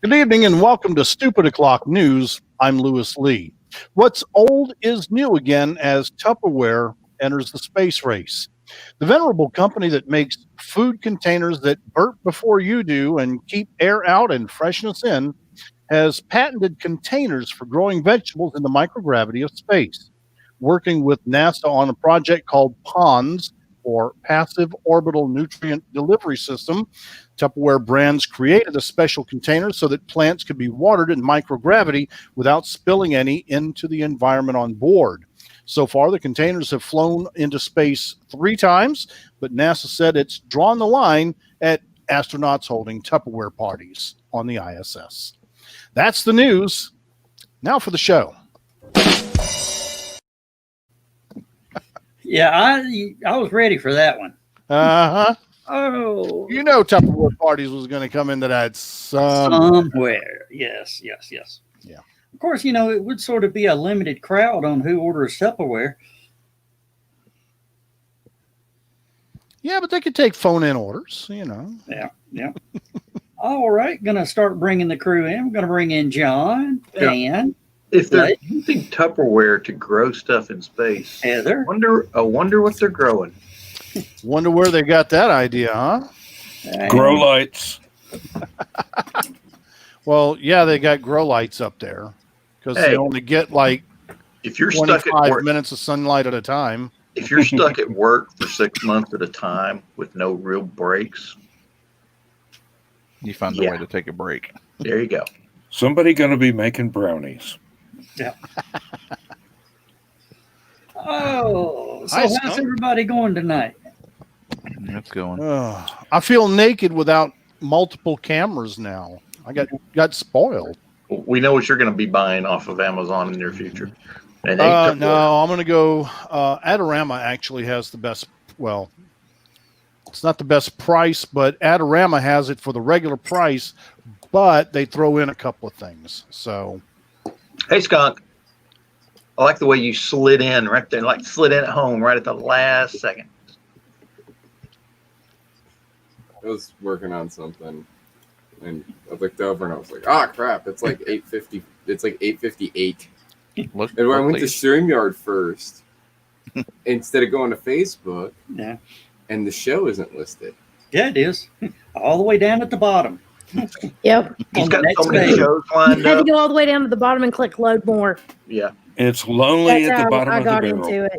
Good evening and welcome to Stupid O'Clock News. I'm Lewis Lee. What's old is new again as Tupperware enters the space race. The venerable company that makes food containers that burp before you do and keep air out and freshness in has patented containers for growing vegetables in the microgravity of space. Working with NASA on a project called PONDS, or Passive Orbital Nutrient Delivery System, Tupperware Brands created a special container so that plants could be watered in microgravity without spilling any into the environment on board. So far, the containers have flown into space 3 times, but NASA said it's drawn the line at astronauts holding Tupperware parties on the ISS. That's the news. Now for the show. Yeah, I was ready for that one. Uh-huh. Oh. You know Tupperware parties was going to come into that somewhere. Yes. Yeah. Of course, it would sort of be a limited crowd on who orders Tupperware. Yeah, but they could take phone-in orders, Yeah. All right, going to start bringing the crew in. We're going to bring in John, Dan. If they're using Tupperware to grow stuff in space, Heather. I wonder what they're growing. Wonder where they got that idea, huh? Grow lights. Well, yeah, they got grow lights up there because they only get like if you're 25 stuck at work, minutes of sunlight at a time. If you're stuck at work for 6 months at a time with no real breaks, you find a way to take a break. There you go. Somebody going to be making brownies. Yeah. So how's everybody going tonight? It's going. I feel naked without multiple cameras now. I got spoiled. We know what you're going to be buying off of Amazon in the near future. And no, I'm going to go. Adorama actually has the best. Well, it's not the best price, but Adorama has it for the regular price. But they throw in a couple of things. So, hey, Skunk, I like the way you slid in right there, like slid in at home right at the last second. I was working on something, and I looked over and I was like, "Ah, crap! It's like 8:50. It's like 8:58." And I went to StreamYard first instead of going to Facebook. Yeah, and the show isn't listed. Yeah, it is. All the way down at the bottom. Yep. He's got so many shows lined You had up. to go all the way down to the bottom and click load more. Yeah. It's lonely That's at the how bottom I of the got barrel. into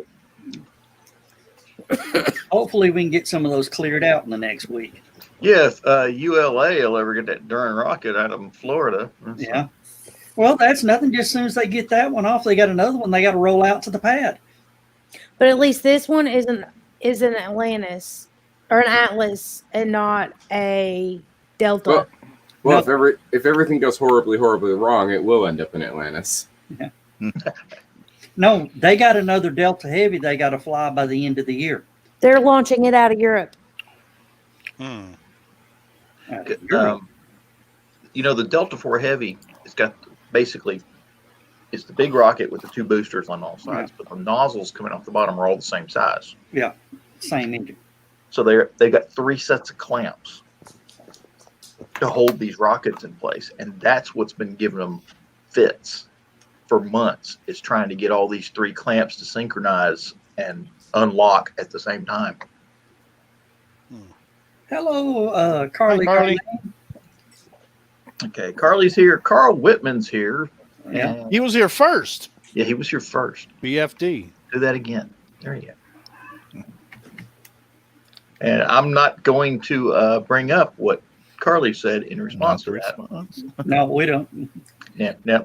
it. Hopefully we can get some of those cleared out in the next week. Yeah, if ULA will ever get that darn rocket out of Florida. Yeah. Well, that's nothing. Just as soon as they get that one off, they got another one they got to roll out to the pad. But at least this one is an Atlantis or an Atlas and not a Delta. Well, if everything goes horribly wrong, it will end up in Atlantis. Yeah. No, they got another Delta Heavy they got to fly by the end of the year. They're launching it out of Europe. The Delta IV Heavy, it's got basically, it's the big rocket with the two boosters on all sides, but the nozzles coming off the bottom are all the same size. Yeah, same engine. So they got 3 sets of clamps to hold these rockets in place, and that's what's been giving them fits for months is trying to get all these 3 clamps to synchronize and unlock at the same time. Hello, Carly. Hi, Carly. Okay, Carly's here. Carl Whitman's here. Yeah. And- He was here first. yeah, he was here first. BFD. Do that again. There you go. And I'm not going to bring up what Carly said in response to that. Response. No, we don't. Yeah, Yeah,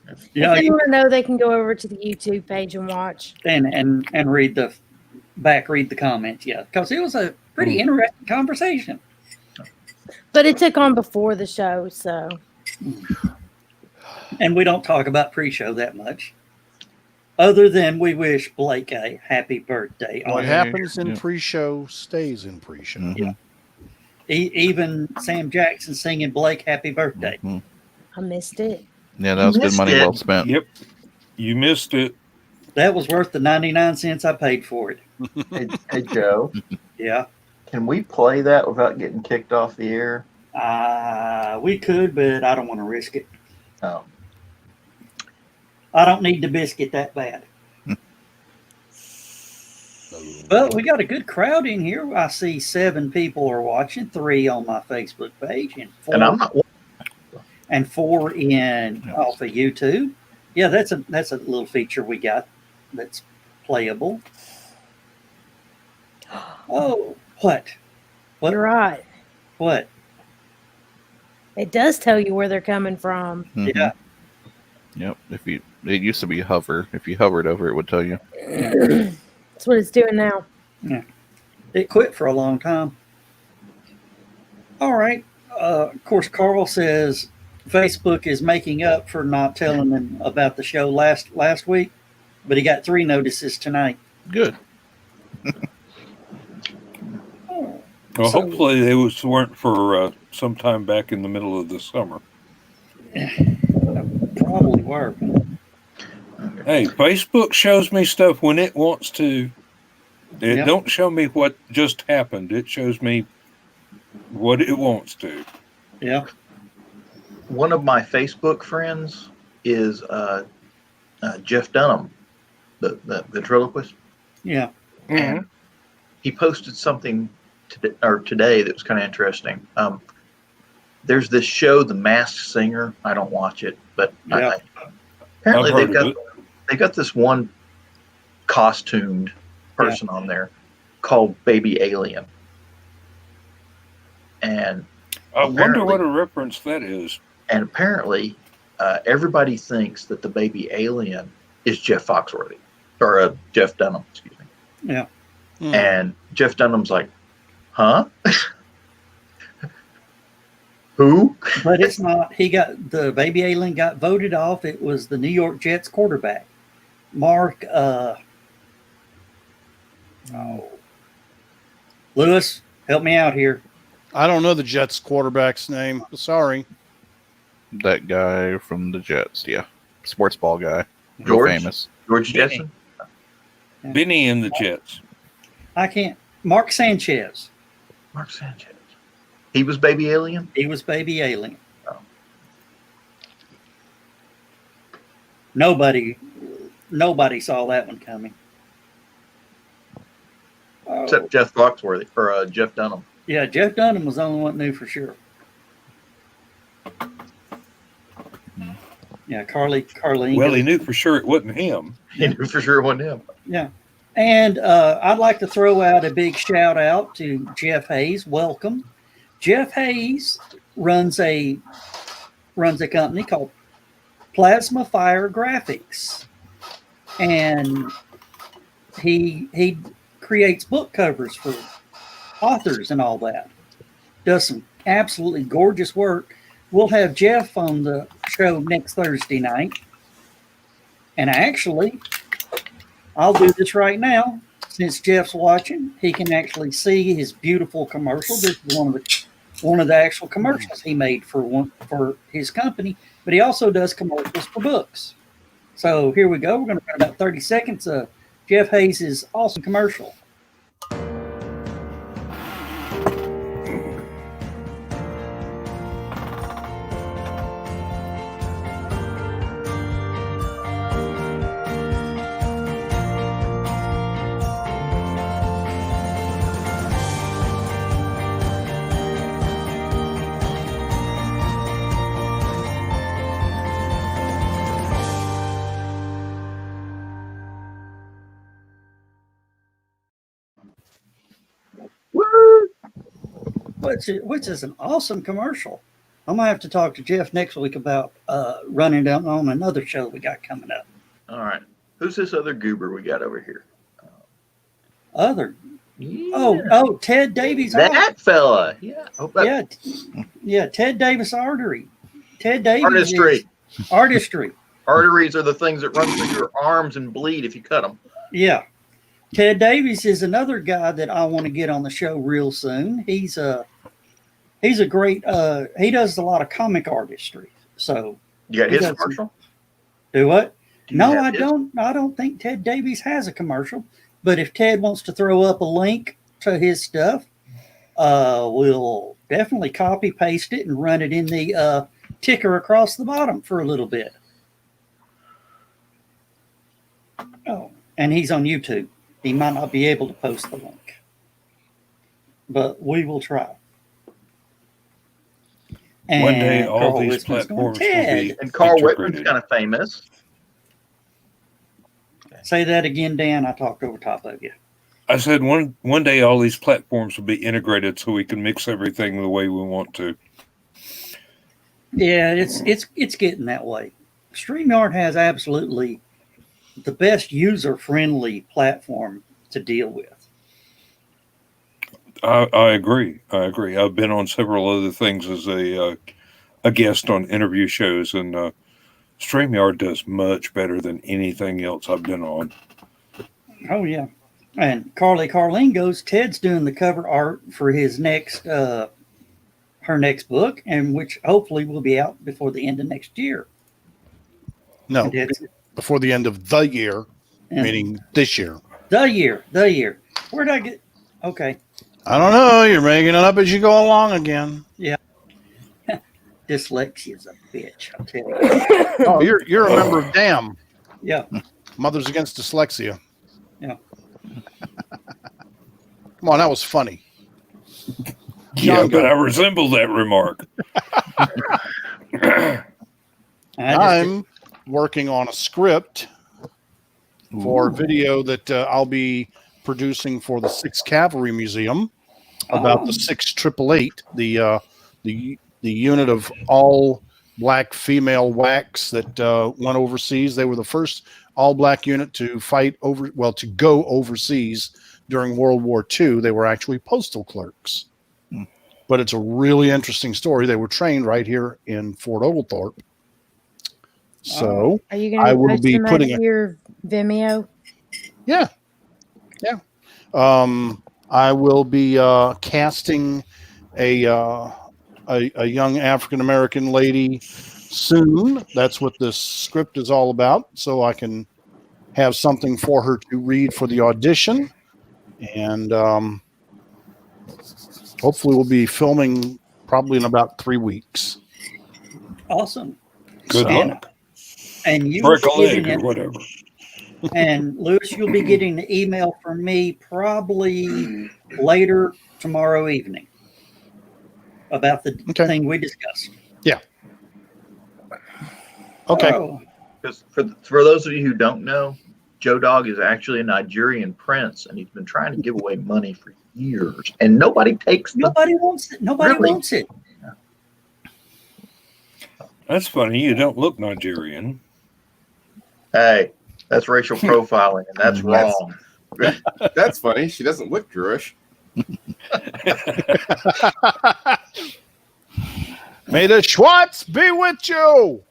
if they you, want to know, they can go over to the YouTube page and watch. and read the comments. Yeah, because it was a pretty interesting conversation. But it took on before the show, so And we don't talk about pre-show that much, other than we wish Blake a happy birthday. What On happens in Yeah. pre-show stays in pre-show. Mhm. even Sam Jackson singing Blake happy birthday. Mhm. I missed it. Yeah, that was good Missed money it. well spent. Yep. You missed it. That was worth the 99 cents I paid for it. Hey, Joe, Yeah, can we play that without getting kicked off the air? we could, but I don't want to risk it. Oh. I don't need the biscuit that bad. But we got a good crowd in here. I see 7 people are watching, 3 on my Facebook page, and 4, And I'm not. and 4 in off of YouTube. Yeah, that's a little feature we got that's playable. Oh, what? What? You're right. What? It does tell you where they're coming from. Mhm. Yeah. Yep. It used to be hover. If you hovered over, it would tell you. That's what it's doing now. It quit for a long time. All right. Of course, Carl says Facebook is making up for not telling them about the show last week, but he got 3 notices tonight. Good. Well, So- hopefully they weren't for sometime back in the middle of the summer. Probably were. Hey, Facebook shows me stuff when it wants to. It Yep. don't show me what just happened. It shows me what it wants to. Yeah. One of my Facebook friends is Jeff Dunham, the ventriloquist. Yeah. And he posted something today that was kind of interesting. There's this show, The Masked Singer. I don't watch it, but Yeah. apparently I've heard of they've got this one costumed person on there called Baby Alien, and I wonder Apparently- what a reference that is. apparently everybody thinks that the baby alien is Jeff Foxworthy or Jeff Dunham, excuse me. Yeah. Hmm. And Jeff Dunham's like, huh? Who? But it's not. The baby alien got voted off. It was the New York Jets quarterback, Mark. Lewis, help me out here. I don't know the Jets quarterback's name. Sorry. That guy from the Jets. Yeah. Sports ball guy. Real George? famous. George Jetson? Benny and the Jets. I can't. Mark Sanchez. Mark Sanchez. He was baby alien? He was baby alien. Oh. Nobody saw that one coming. Oh, Except Jeff Foxworthy or Jeff Dunham. yeah, Jeff Dunham was the only one that knew for sure. Yeah, Carly. Well, he knew for sure it wasn't him. He knew for sure it wasn't him. Yeah. And I'd like to throw out a big shout out to Jeff Hayes. Welcome. Jeff Hayes runs a company called Plasma Fire Graphics. And he creates book covers for authors and all that. Does some absolutely gorgeous work. We'll have Jeff on the show next Thursday night. And actually, I'll do this right now. Since Jeff's watching, he can actually see his beautiful commercial. This is one of the actual commercials he made for his company, but he also does commercials for books. So here we go. We're going to run about 30 seconds of Jeff Hayes' awesome commercial. which is an awesome commercial. I'm gonna have to talk to Jeff next week about running down on another show we got coming up. All right. Who's this other goober we got over here? Ted Davies. That fella. Yeah. Ted Davis Artery. Ted Davies Artistry. Artistry. Arteries are the things that run through your arms and bleed if you cut them. Yeah. Ted Davies is another guy that I want to get on the show real soon. He's a great he does a lot of comic artistry. So you got his commercial? Do what? No, I don't think Ted Davies has a commercial. But if Ted wants to throw up a link to his stuff, we'll definitely copy paste it and run it in the ticker across the bottom for a little bit. Oh, and he's on YouTube. He might not be able to post the link, but we will try. And one day, all Carl these Whitman's platforms going, will be. And Carl Whitman's integrated. kind of famous. Say that again, Dan. I talked over top of you. I said one day all these platforms will be integrated so we can mix everything the way we want to. Yeah, it's getting that way. StreamYard has absolutely the best user-friendly platform to deal with. I agree. I've been on several other things as a guest on interview shows, and StreamYard does much better than anything else I've been on. Oh yeah, and Carlene goes. Ted's doing the cover art for his next her next book, and which hopefully will be out before the end of next year. No, before the end of the year, meaning this year. The year. Where'd I get? Okay. I don't know. You're making it up as you go along again. Yeah. Dyslexia's a bitch, I'll tell you. Oh, you're a member of DAM. Yeah. Mothers Against Dyslexia. Yeah. Come on, that was funny. Yeah, but I resemble that remark. I'm working on a script for a video that I'll be producing for the 6th Cavalry Museum about the 6888, the unit of all black female WACs that went overseas. They were the first all black unit to to go overseas during World War II. They were actually postal clerks. But it's a really interesting story. They were trained right here in Fort Oglethorpe. So are you going I to will post be them putting at your Vimeo? Yeah. I will be casting a young African American lady soon. That's what this script is all about. So I can have something for her to read for the audition, and hopefully we'll be filming probably in about 3 weeks. Awesome. Good luck. And you break a leg or whatever. And Lewis, you'll be getting the email from me probably later tomorrow evening about the thing we discussed. Yeah. Okay. Because for those of you who don't know, Joe Dog is actually a Nigerian prince, and he's been trying to give away money for years, and nobody takes. Nobody wants it. Nobody wants it. That's funny. You don't look Nigerian. Hey, that's racial profiling, and that's wrong. That's funny. She doesn't look Jewish. May the Schwartz be with you.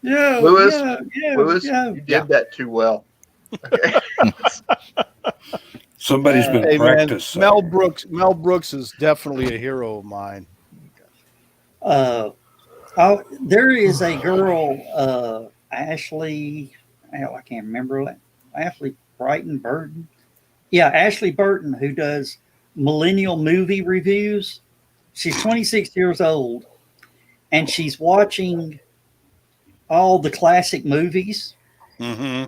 Yeah, Lewis, Lewis, you did that too well. Okay. Somebody's been practicing. Mel Brooks is definitely a hero of mine. There is a girl, Ashley. I can't remember what. Ashley Burton. Yeah, Ashley Burton, who does millennial movie reviews. She's 26 years old, and she's watching all the classic movies. Mm-hmm.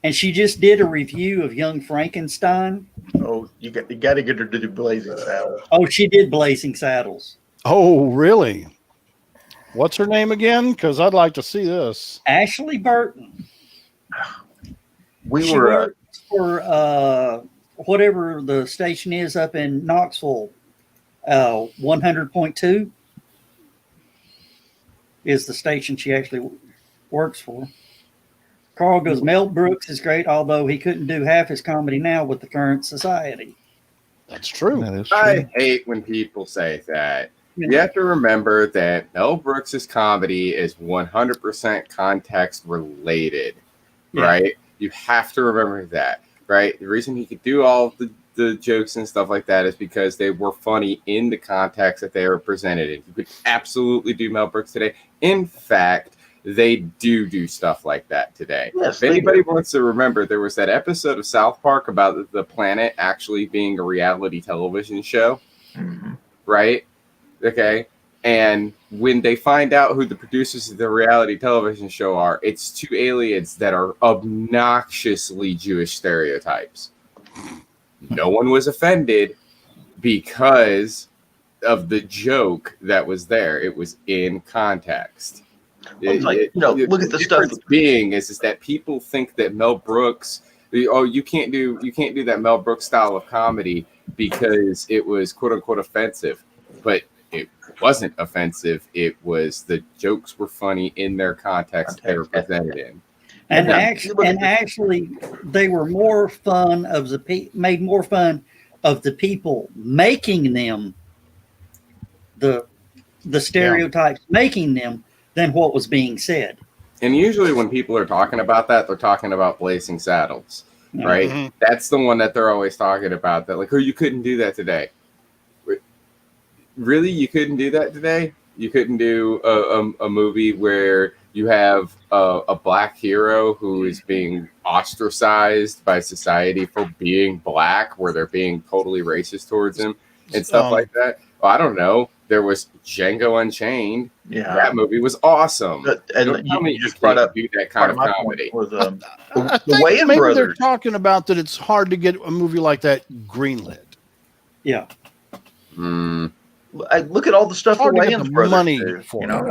And she just did a review of Young Frankenstein. Oh, you got to get her to do Blazing Saddles. Oh, she did Blazing Saddles. Oh, really? What's her name again? Because I'd like to see this. Ashley Burton. She works for whatever the station is up in Knoxville. 100.2 is the station she actually works for. Carl goes, Mel Brooks is great, although he couldn't do half his comedy now with the current society. That's true. That is true. I hate when people say that. You have to remember that Mel Brooks's comedy is 100% context related, right? You have to remember that, right? The reason he could do all the jokes and stuff like that is because they were funny in the context that they were presented in. You could absolutely do Mel Brooks today. In fact, they do stuff like that today. Yes, if anybody wants to remember, there was that episode of South Park about the planet actually being a reality television show, right? Okay. And when they find out who the producers of the reality television show are, it's two aliens that are obnoxiously Jewish stereotypes. No one was offended because of the joke that was there. It was in context. Look at the stuff. Being is that people think that Mel Brooks, you can't do that Mel Brooks style of comedy because it was quote unquote offensive, but it wasn't offensive. It was the jokes were funny in their context they were presented in. And actually, they were more fun of made more fun of the people making them, the stereotypes making them, than what was being said. And usually when people are talking about that, they're talking about Blazing Saddles, right? Mm-hmm. That's the one that they're always talking about. That like, oh, you couldn't do that today. Really, you couldn't do that today? You couldn't do a movie where you have a black hero who is being ostracized by society for being black, where they're being totally racist towards him and stuff like that. Well, I don't know. There was Django Unchained. Yeah, that movie was awesome. And you just brought up do that kind of comedy. Was, the Wayans maybe brothers. They're talking about that it's hard to get a movie like that greenlit. Yeah. Look at all the stuff the Wayans brothers money do, for. No,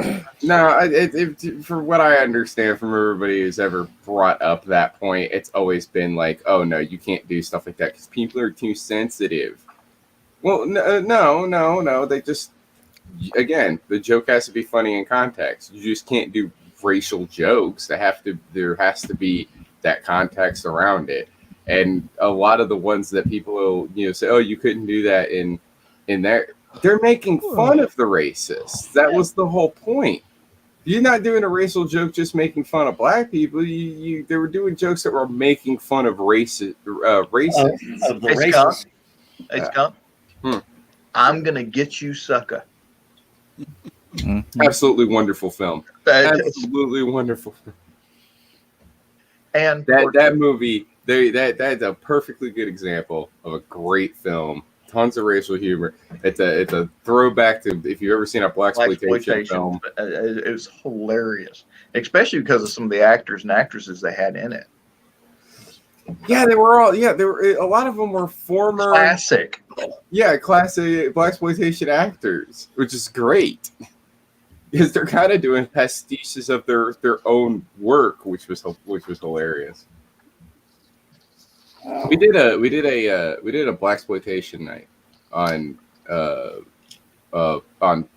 for what I understand from everybody who's ever brought up that point, it's always been like, oh no, you can't do stuff like that because people are too sensitive. Well, no. They just, again, the joke has to be funny in context. You just can't do racial jokes. There has to be that context around it. And a lot of the ones that people will, say, oh, you couldn't do that in there. They're making fun of the racists. That was the whole point. You're not doing a racial joke just making fun of black people. They were doing jokes that were making fun of racists. Of the racists. Hey, Skunk. I'm gonna get you, sucker. Absolutely wonderful film. Absolutely wonderful film. And that movie, that's a perfectly good example of a great film. Tons of racial humor. It's a throwback to if you've ever seen a blaxploitation film. It was hilarious, especially because of some of the actors and actresses they had in it. Yeah, they were all. Yeah, there were a lot of them were former classic. Yeah, classic blaxploitation actors, which is great because they're kind of doing pastiches of their own work, which was hilarious. We did a blaxploitation night on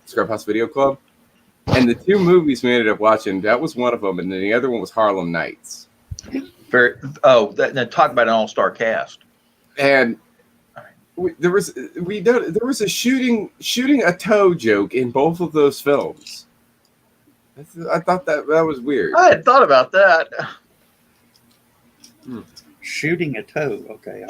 Scrub House Video Club, and the two movies we ended up watching, that was one of them, and then the other one was Harlem Nights. Talk about an all-star cast. And there was a shooting a toe joke in both of those films. I thought that was weird. I hadn't thought about that. Shooting a toe. Okay.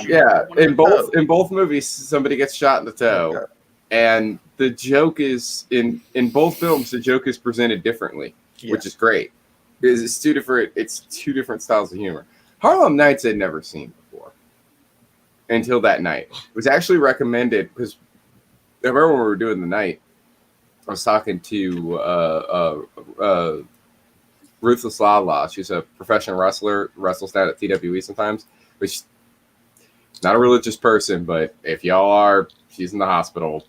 In both movies, somebody gets shot in the toe, and the joke is in both films. The joke is presented differently, which is great because it's two different styles of humor. Harlem Nights I'd never seen before until that night. It was actually recommended because I remember when we were doing the night, I was talking to Ruthless Lala. She's a professional wrestler, wrestles down at TWE sometimes, which not a religious person, but if y'all are, she's in the hospital.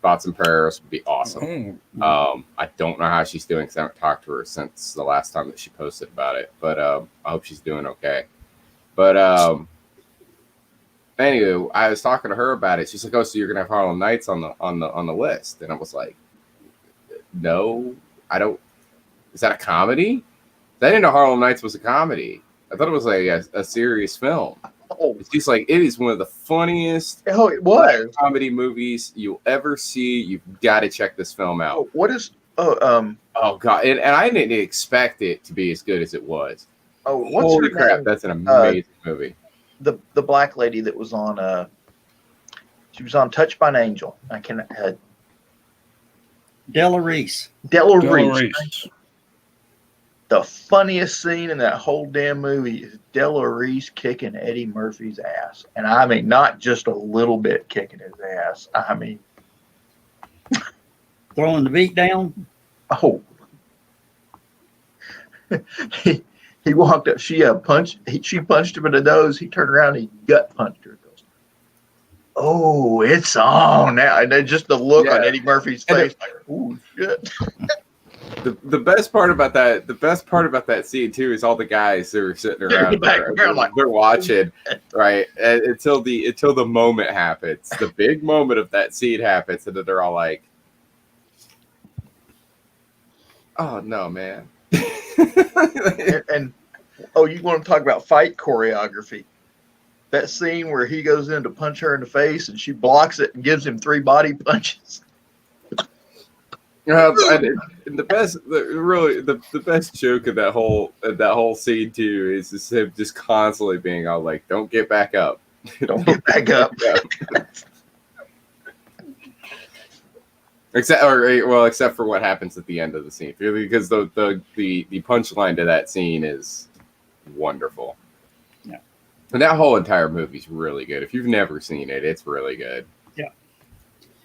Thoughts and prayers would be awesome. I don't know how she's doing because I haven't talked to her since the last time that she posted about it, but I hope she's doing okay. But Anyway, I was talking to her about it. She's like, "Oh, so you're gonna have Harlem Nights on the list?" And I was like, "No, I don't. Is that a comedy? I didn't know Harlem Nights was a comedy. I thought it was like a serious film." Oh, She's like, "It is one of the funniest oh, it was. comedy movies you'll ever see. You've got to check this film out." Oh, what is? Oh, Oh god, and I didn't expect it to be as good as it was. what's Holy her crap, name? that's an amazing movie. The black lady that was on. She was on Touched by an Angel. I can. Della Reese. Della Della Reese. Reese. The funniest scene in that whole damn movie is Della Reese kicking Eddie Murphy's ass, and I mean not just a little bit kicking his ass. I mean, Throwing the beat down. oh. He walked up. She punched him in the nose. He turned around. And he gut punched her. Goes, "Oh, it's on now!" And then just the look on Eddie Murphy's face, like, "Oh shit!" The best part about that scene too is all the guys that are sitting around they're watching, right? And until the moment happens, the big moment of that scene happens, and then they're all like, "Oh no, man!" and you want to talk about fight choreography? That scene where he goes in to punch her in the face and she blocks it and gives him 3 body punches. And the best joke of that whole scene too is just him just constantly being all like, "Don't get back up, Don't get back up." Except for what happens at the end of the scene, because the punchline to that scene is wonderful. Yeah, and that whole entire movie's really good. If you've never seen it, it's really good. Yeah.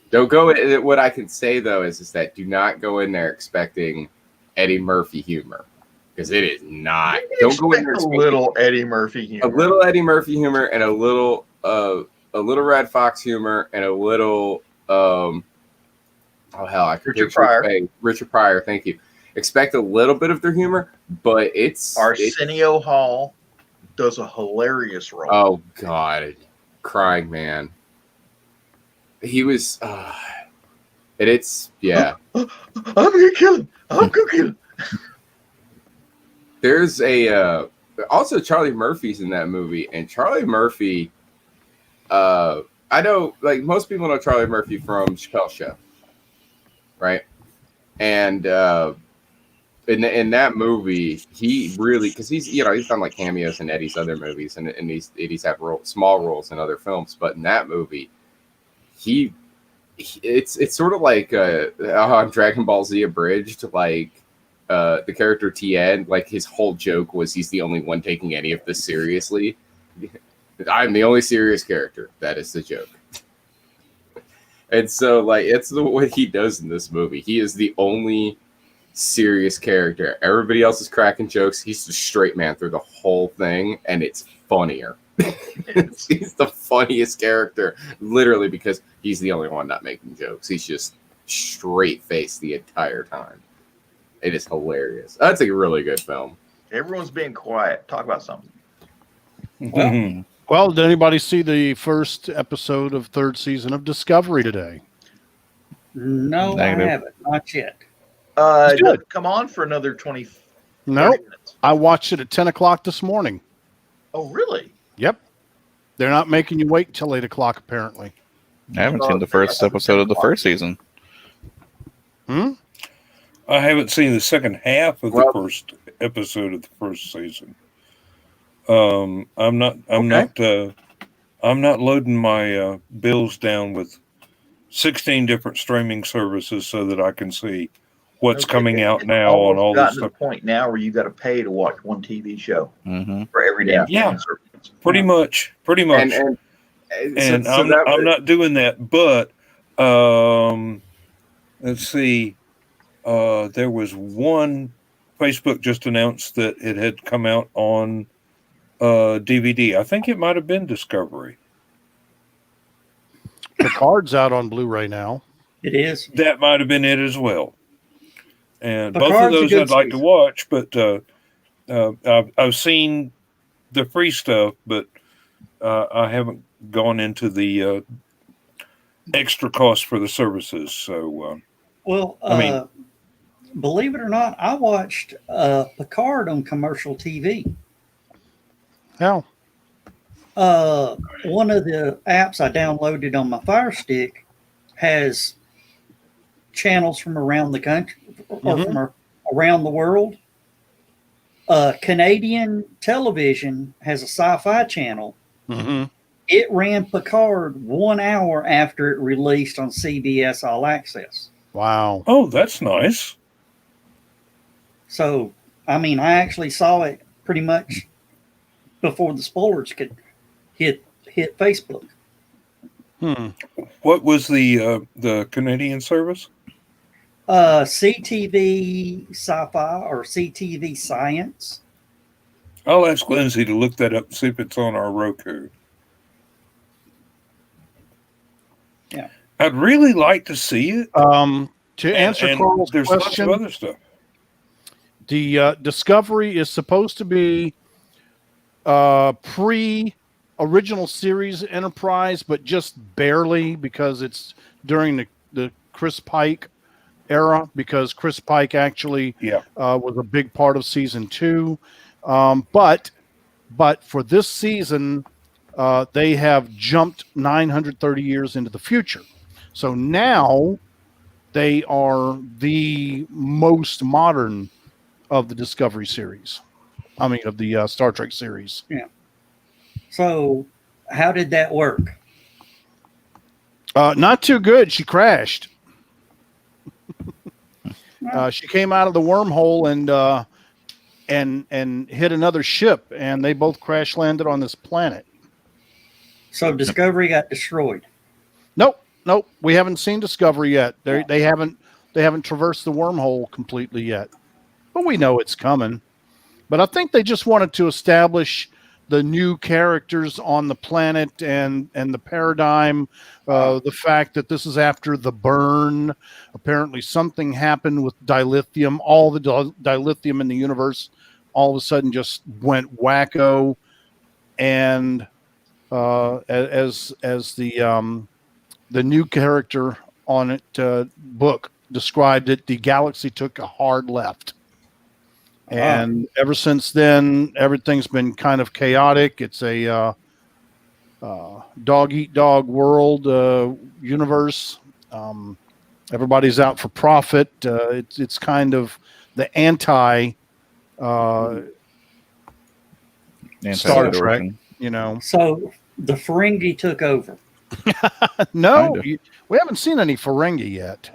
Don't go. What I can say though is that do not go in there expecting Eddie Murphy humor, because it is not. Don't go in there a little Eddie Murphy humor. A little Eddie Murphy humor and a little Red Fox humor and a little oh hell, I could Richard Pryor. Richard Pryor, thank you. Expect a little bit of their humor, but Arsenio Hall does a hilarious role. Oh god, crying man. He was, and it's yeah. I'm gonna kill him. I'm gonna kill him. There's also Charlie Murphy's in that movie, and Charlie Murphy. I know, like most people know Charlie Murphy from Chappelle's Show. Right, and in that movie, he really, because he's done like cameos in Eddie's other movies, and Eddie's had small roles in other films, but in that movie, it's sort of like on Dragon Ball Z abridged, like the character Tien, like his whole joke was he's the only one taking any of this seriously. I'm the only serious character. That is the joke. And so, like, it's what he does in this movie. He is the only serious character. Everybody else is cracking jokes. He's the straight man through the whole thing, and it's funnier. He's the funniest character, literally, because he's the only one not making jokes. He's just straight faced the entire time. It is hilarious. That's a really good film. Everyone's being quiet. Talk about something. Well, did anybody see the first episode of 3rd season of Discovery today? No, Negative. I haven't. Not yet. It doesn't come on for another 20 No, minutes. I watched it at 10 o'clock this morning. Oh, really? Yep. They're not making you wait till 8 o'clock, apparently. I haven't seen the first episode of the first season. Hmm? I haven't seen the second half of the first episode of the first season. I'm not loading my bills down with 16 different streaming services so that I can see what's coming out now on all this stuff. stuff. To the point now where you got to pay to watch one TV show Mm-hmm. for every damn Yeah. service. Pretty much. And I'm not doing that, but let's see. There was one. Facebook just announced that it had come out on DVD. I think it might have been Discovery. Picard's out on Blu-ray now. It is. That might have been it as well. And both of Picard's a those good I'd like to season. watch, but I've seen the free stuff, but I haven't gone into the extra cost for the services. So, Well, I mean, believe it or not, I watched Picard on commercial TV. Hell, One of the apps I downloaded on my Fire Stick has channels from around the country or from around the world. Canadian television has a sci-fi channel. It ran Picard 1 hour after it released on CBS All Access. wow. oh, that's nice. So, I mean, I actually saw it pretty much before the spoilers could hit Facebook. What was the Canadian service? CTV Sci-Fi or CTV Science. I'll ask Lindsay to look that up and see if it's on our Roku. Yeah. I'd really like to see it. To answer Carl's there's question, lots of other stuff. the Discovery is supposed to be pre-original series Enterprise, but just barely because it's during the Chris Pike era, because Chris Pike actually was a big part of season 2. But for this season, they have jumped 930 years into the future. So now they are the most modern of the Discovery series. I mean, of the Star Trek series. Yeah. So, how did that work? Not too good. She crashed. She came out of the wormhole and hit another ship, and they both crash landed on this planet. So Discovery got destroyed. Nope. We haven't seen Discovery yet. They haven't traversed the wormhole completely yet, but we know it's coming. But I think they just wanted to establish the new characters on the planet and the paradigm, the fact that this is after the burn. Apparently something happened with dilithium. All the dilithium in the universe all of a sudden just went wacko. And as the new character on it book described it, the galaxy took a hard left. And ever since then, everything's been kind of chaotic. It's a dog-eat-dog world universe. Everybody's out for profit. It's kind of the anti Star Trek, you know. So the Ferengi took over. No, we haven't seen any Ferengi yet.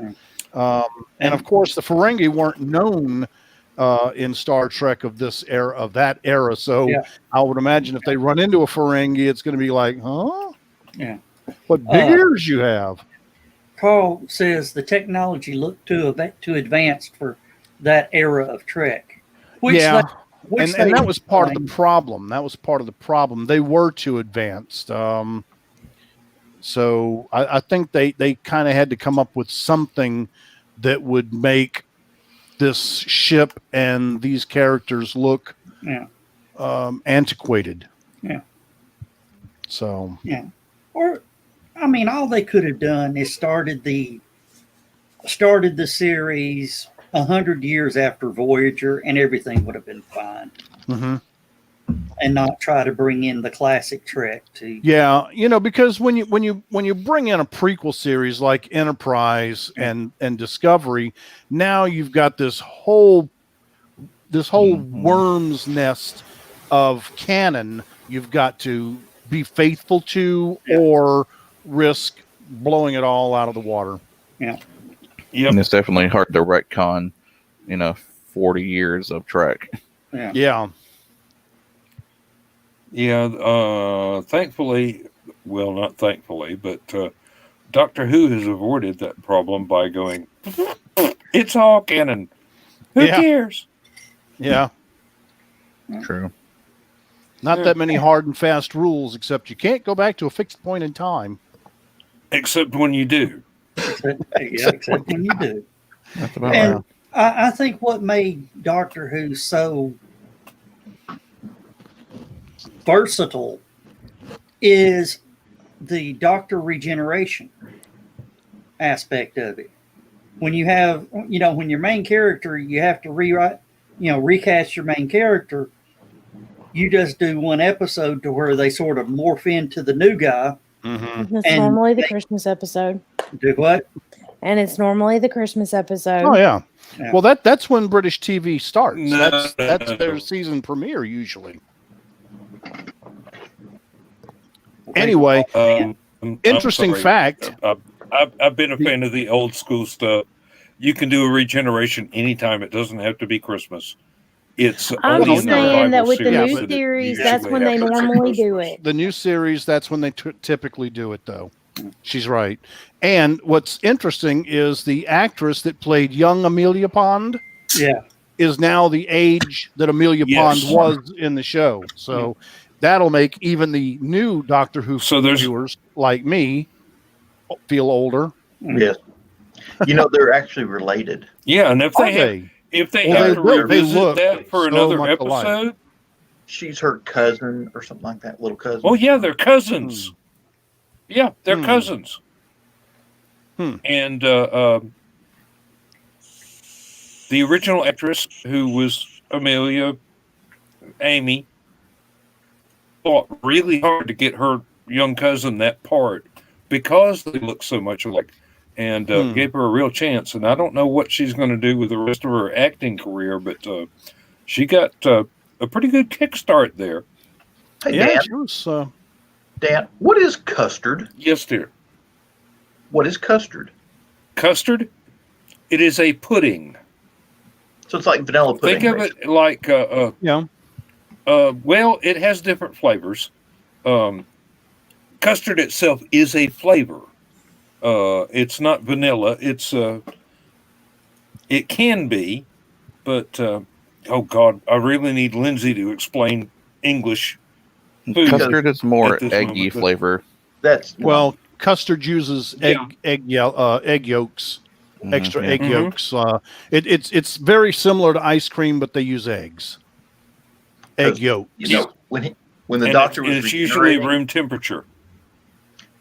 And of course, the Ferengi weren't known in Star Trek of that era. So I would imagine if they run into a Ferengi, it's going to be like, huh? Yeah. What big ears you have. Carl says the technology looked too advanced for that era of Trek. And that was part of the problem. They were too advanced. So I think they kind of had to come up with something that would make this ship and these characters look antiquated. Yeah. So. Yeah. Or, I mean, all they could have done is started the series 100 years after Voyager, and everything would have been fine. Mm-hmm. And not try to bring in the classic Trek to. Yeah, because when you bring in a prequel series like Enterprise and Discovery, now you've got this whole worm's nest of canon you've got to be faithful to or risk blowing it all out of the water. Yeah. Yep. And it's definitely hard to retcon, 40 years of Trek. Yeah. Yeah. Yeah, thankfully, well, not thankfully, but Doctor Who has avoided that problem by going, it's all canon. Who cares? Yeah. True. Not that many hard and fast rules, except you can't go back to a fixed point in time. Except when you do. Except when you do. That's about and right. I think what made Doctor Who so versatile is the doctor regeneration aspect of it. When you have, when your main character, you have to recast your main character. You just do one episode to where they sort of morph into the new guy. Mm-hmm. It's And normally the Christmas episode. Do what? And it's normally the Christmas episode. Oh yeah. Yeah. Well, that's when British TV starts. No, That's no. their season premiere usually. Anyway, I'm interesting sorry. fact. I've been a fan of the old school stuff. You can do a regeneration anytime. It doesn't have to be Christmas. It's I'm only just in the saying that revival with the Yeah, new but that it series, that's usually when they happens at normally do Christmas. it. The new series, that's when they typically do it, though. She's right. And what's interesting is the actress that played young Amelia Pond Yeah. is now the age that Amelia Yes. Pond was in the show. So that'll make even the new Doctor Who So there's viewers like me feel older. Yes. They're actually related. yeah, and if Are they have, they? if they Well, have they to look- they revisit look that for so another much alike. episode, She's her cousin or something like that, little cousin. oh yeah, they're cousins. Yeah, they're Hmm. cousins. Hmm. And the original actress who was Amelia, Amy, fought really hard to get her young cousin that part because they look so much alike, and gave her a real chance. And I don't know what she's going to do with the rest of her acting career, but she got a pretty good kickstart there. Hey, Yeah, Dan, she was. Dan, what is custard? Yes, dear. What is custard? Custard? It is a pudding. So it's like vanilla pudding. Think of it like, Yeah. well, it has different flavors. Custard itself is a flavor. It's not vanilla. It can be, but oh God, I really need Lindsay to explain English food. Custard is more at this eggy moment, but- flavor. That's Well, custard uses egg Yeah. egg yolks, extra Mhm. egg Mhm. yolks. It's very similar to ice cream, but they use eggs. Egg yolk. when the And doctor was it's usually regenerating, room temperature.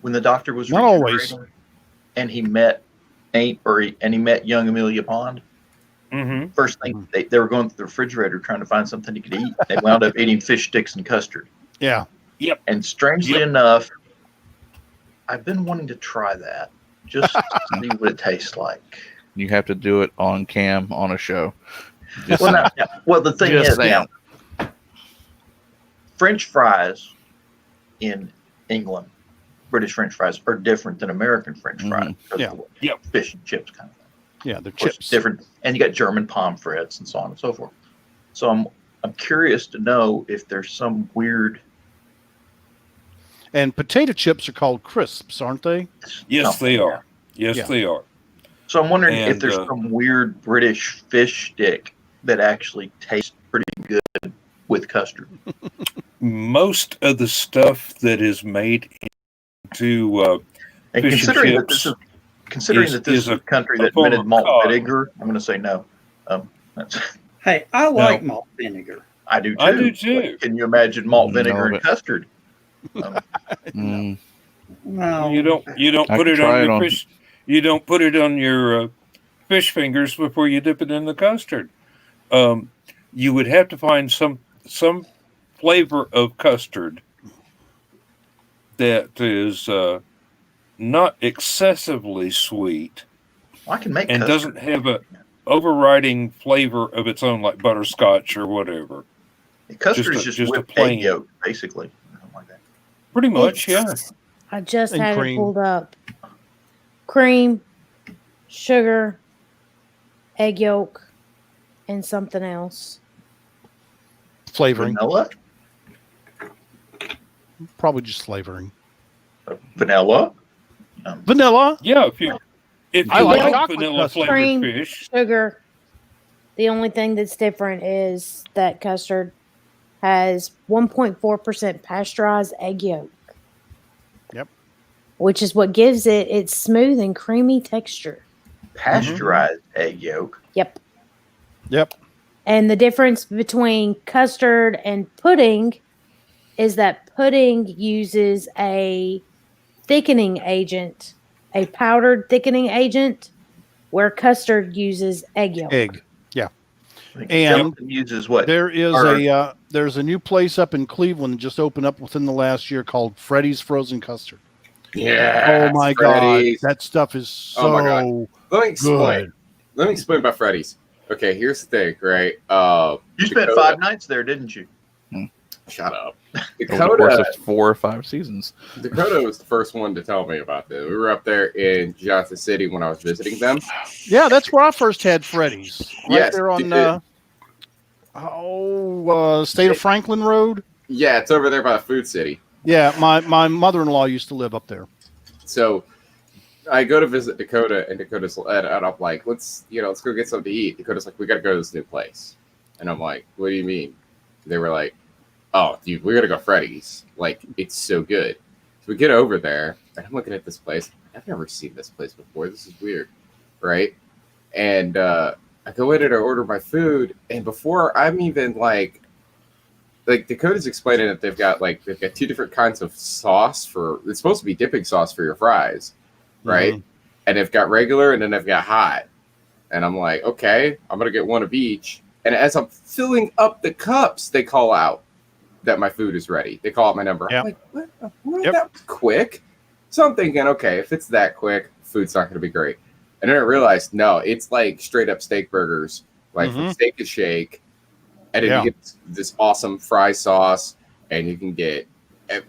when the doctor was Not always. regenerating, and he met he met young Amelia Pond. Mm-hmm. First thing they were going to the refrigerator trying to find something he could eat. They wound up eating fish sticks and custard. Yeah. And strangely Yep. enough, I've been wanting to try that just to see what it tastes like. You have to do it on cam on a show. Just Well, the thing Just is, saying. now, French fries in England, British French fries, are different than American French fries. because Yeah. of the Yep. Fish and chips kind of thing. Yeah, they're Of course, chips. different, and you got German pommes and so on and so forth. So I'm curious to know if there's some weird. And potato chips are called crisps, aren't they? Yes, they something. are. Yes, Yeah. they are. So I'm wondering if And, there's some weird British fish stick that actually tastes pretty good with custard. Most of the stuff that is made into And Fish and considering that chips this is is a country a that form invented of malt cod. vinegar, I'm going to say no. That's, Hey, I like malt vinegar. I do too. I do too. But can you imagine malt No, vinegar and but- custard? Um, mm, No, you don't I put could it try on it your on- fish. You don't put it on your fish fingers before you dip it in the custard. You would have to find some flavor of custard that is not excessively sweet I can make and custard. doesn't have a overriding flavor of its own, like butterscotch or whatever. Custard just is a- just just a whipped plain- egg yolk, basically. Something like that. Pretty much, yeah. I just And had cream. it pulled up. Cream, sugar, egg yolk, and something else. Flavoring. Vanilla? Probably just flavoring. Vanilla? Vanilla. Yeah, if you I like like chocolate vanilla custard. flavored Cream. fish, Sugar. The only thing that's different is that custard has 1.4% pasteurized egg yolk. Yep. Which is what gives it its smooth and creamy texture. Pasteurized egg yolk. Yep. Yep. And the difference between custard and pudding is that pudding uses a thickening agent, a powdered thickening agent, where custard uses egg yolk. Egg. Yeah. I think And Justin uses what? There is Or- there's a new place up in Cleveland just opened up within the last year called Freddy's Frozen Custard. Yeah. Oh my Freddy's. God, that stuff is so Oh my God. Let me explain. good. Let me explain about Freddy's. Okay, here's the thing, right? You spent Dakota- 5 nights there, didn't you? Shut up. Over the course Dakota, of 4 or 5 seasons. Dakota was the first one to tell me about this. We were up there in Johnson City when I was visiting them. Yeah, that's where I first had Freddy's. Right Yes, there dude. on State of Franklin Road. Yeah, it's over there by the Food City. Yeah, my mother-in-law used to live up there. So I go to visit Dakota, and Dakota's and I'm like, let's go get something to eat. Dakota's like, we got to go to this new place, and I'm like, what do you mean? They were like, oh, dude, we got to go Freddy's. Like, it's so good. So we get over there, and I'm looking at this place. I've never seen this place before. This is weird, right? And I go in and I order my food, and before I'm even like Dakota's explaining that they've got 2 different kinds of sauce for. It's supposed to be dipping sauce for your fries, right? And they've got regular, and then they've got hot. And I'm like, okay, I'm gonna get one of each. And as I'm filling up the cups, they call out that my food is ready. They call out my number. Yep. I'm like, what? Yep. That was quick. So I'm thinking, okay, if it's that quick, food's not gonna be great. And then I realized, no, it's like straight up steak burgers, like from Steak and Shake. And then you get this awesome fry sauce, and you can get,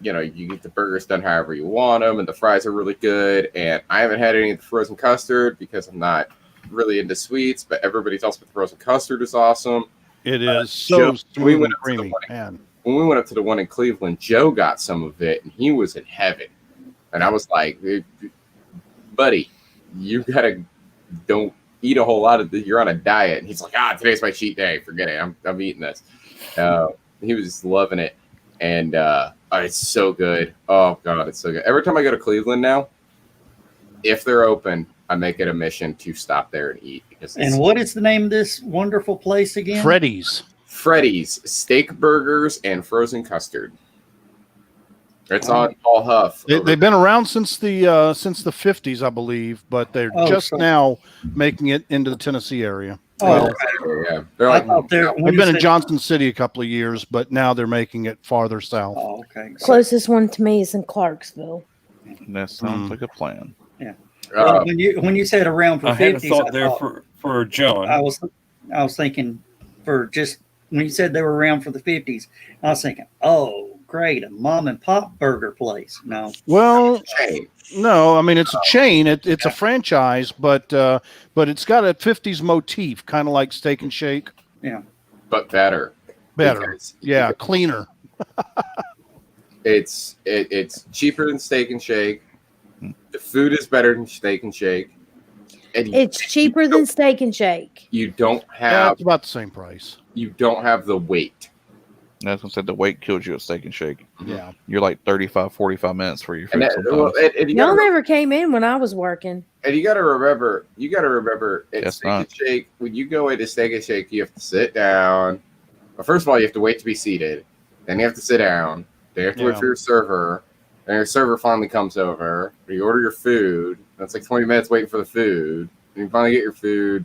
you get the burgers done however you want them, and the fries are really good. And I haven't had any of the frozen custard because I'm not really into sweets, but everybody tells me the frozen custard is awesome. It is so Joe, smooth and creamy, man. When we went up to the one in Cleveland, Joe got some of it, and he was in heaven. And I was like, buddy, you don't eat a whole lot of this. You're on a diet. And he's like, today's my cheat day. Forget it. I'm eating this. He was just loving it. And it's so good. Oh, God, it's so good. Every time I go to Cleveland now, if they're open, I make it a mission to stop there and eat. And what is the name of this wonderful place again? Freddy's Steak Burgers and Frozen Custard. It's on Paul Huff. They've been around since the 50s, I believe, but they're just now making it into the Tennessee area. Oh, yeah. They're like, they've been in Johnson City a couple of years, but now they're making it farther south. Oh, okay. Closest one to me is in Clarksville. That sounds like a plan. Yeah. Well, when you said around for I had a 50s, thought there for John. I was thinking for just when you said they were around for the 50s, I was thinking, oh, great, a mom and pop burger place. No. Well, chain. No, I mean it's a chain. It's a franchise, but it's got a 50s motif, kind of like Steak and Shake. Yeah. But better. Because, cleaner. It's cheaper than Steak and Shake. The food is better than Steak and Shake. And It's cheaper than Steak and Shake. You don't Yeah, have it's about the same price. you don't have the weight. That's what I said. The weight kills you at Steak and Shake. Yeah. You're like 35, 45 minutes for your food. And you Y'all gotta, never came in when I was working. and you got to remember at Guess Steak not. and Shake, when you go into Steak and Shake, you have to sit down. Well, first of all, you have to wait to be seated. Then you have to sit down. Then you have to wait for your server. Then your server finally comes over. You order your food. That's like 20 minutes waiting for the food. And you finally get your food.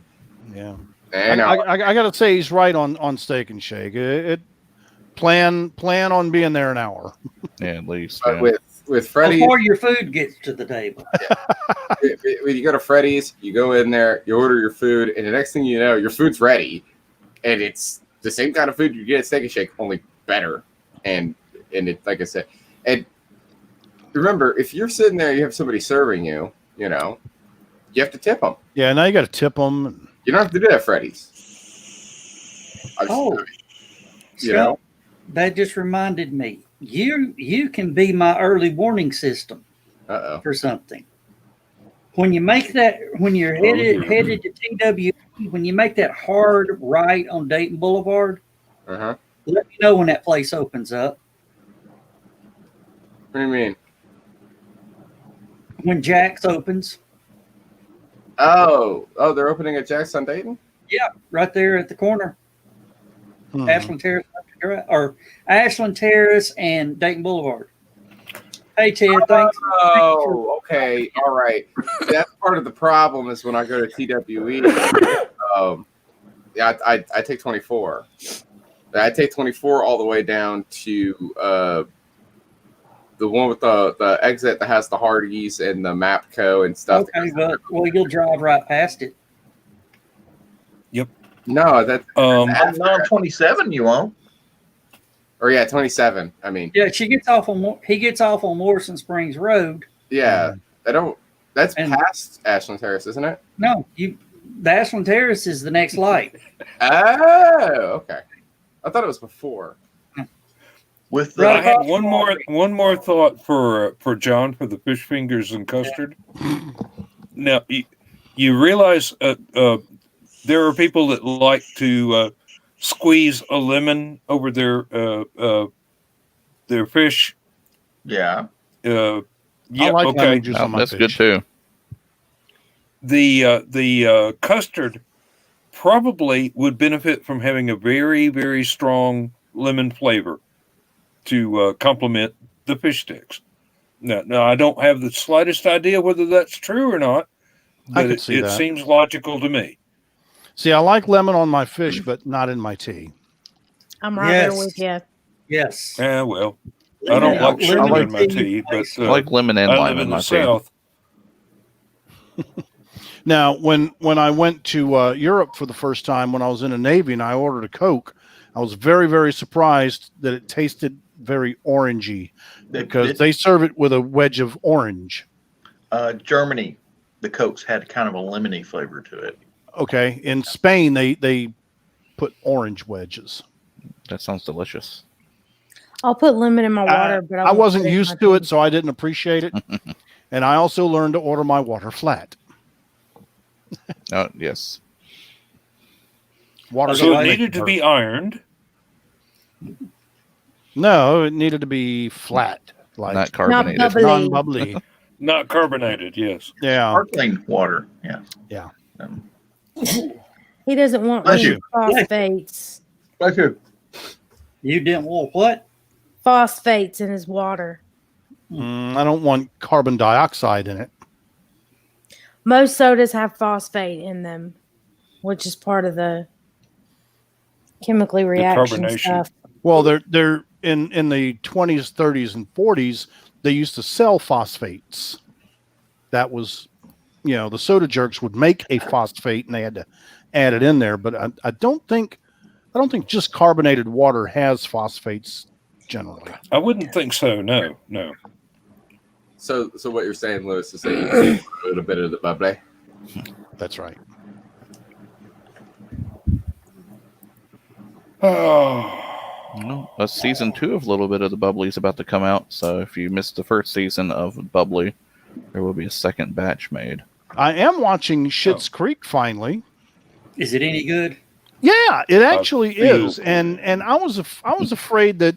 Yeah. And I got to say he's right on Steak and Shake. Plan on being there an hour. Yeah, at least. but Yeah. with Freddy's, Before your food gets to the table. when you go to Freddy's, you go in there, you order your food, and the next thing you know, your food's ready, and it's the same kind of food you get at Steak and Shake, only better. And it, like I said, and remember, if you're sitting there, you have somebody serving you, you have to tip them. Yeah, now you got to tip them. You don't have to do that at Freddy's. Oh, you know. That just reminded me. You can be my early warning system for something. When you make that, when you're headed to TW, when you make that hard right on Dayton Boulevard, let me know when that place opens up. What do you mean? When Jack's opens. Oh, they're opening at Jack's on Dayton? Yeah, right there at the corner. Ashland Terrace Country You're right. Or Ashland Terrace and Dayton Boulevard. Hey, Ted, thanks. Oh, okay. All right. That's part of the problem is when I go to TWE, yeah, I take 24. I take 24 all the way down to the one with the exit that has the Hardee's and the Mapco and stuff. Okay, well, you'll drive right past it. No, that's On 27, you won't. or yeah, 27. I mean, Yeah, he gets off on Morrison Springs Road. yeah, I don't. That's And- past Ashland Terrace, isn't it? No, the Ashland Terrace is the next light. Oh, okay. I thought it was before. With Right. I had one more thought for John for the fish fingers and custard. Now you realize there are people that like to squeeze a lemon over their fish. Yeah. I Yeah, like okay. lemon juice Oh, on my that's fish. good too. The custard probably would benefit from having a very, very strong lemon flavor to complement the fish sticks. Now, I don't have the slightest idea whether that's true or not, but could see it that. seems logical to me. See, I like lemon on my fish, but not in my tea. I'm right Yes. there with you. Yes. Well, I don't Yeah, like sugar lemon in my tea tea, but I like lemon and I lime live in in my the tea. South. Now, when I went to Europe for the first time when I was in the Navy and I ordered a Coke, I was very, very surprised that it tasted very orangey because they serve it with a wedge of orange. Germany, the Cokes had kind of a lemony flavor to it. Okay. In Spain, they put orange wedges. That sounds delicious. I'll put lemon in my water, but I won't wasn't put it in used my to it, tea. so I didn't appreciate it. And I also learned to order my water flat. Yes. Water So doesn't it make needed to hurt. be ironed. No, it needed to be flat, like Not carbonated. bubbly. non-bubbly. Not carbonated, yes. Yeah. Sparkling water. Yeah. Yeah. He doesn't want Bless any you. phosphates. Thank you. You didn't want what? Phosphates in his water. I don't want carbon dioxide in it. Most sodas have phosphate in them, which is part of the chemically reaction carbonation. stuff. Well, they're in the 20s, 30s, and 40s. They used to sell phosphates. That was, the soda jerks would make a phosphate, and they had to add it in there. But I don't think just carbonated water has phosphates generally. I wouldn't think so. No. So what you're saying, Lewis, is that you take a little bit of the bubbly. That's right. Oh, No, season 2 of a little bit of the bubbly is about to come out. So if you missed the first season of bubbly, there will be a second batch made. I am watching Schitt's Creek finally. Is it any good? Yeah, it actually feel- is, and I was afraid that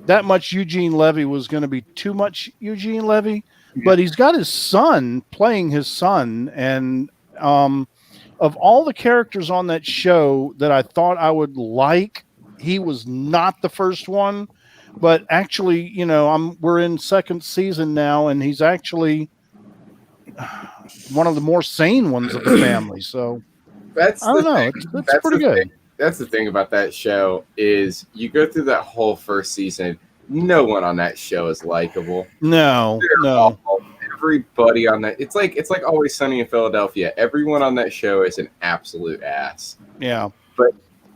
that much Eugene Levy was going to be too much Eugene Levy, but he's got his son playing his son, and of all the characters on that show that I thought I would like, he was not the first one, but actually, we're in second season now, and he's actually one of the more sane ones of the family. So That's I don't the know, thing. it's That's pretty the good. thing. That's the thing about that show is you go through that whole first season. No one on that show is likable. No. Awful. Everybody on that it's like Always Sunny in Philadelphia. Everyone on that show is an absolute ass. Yeah.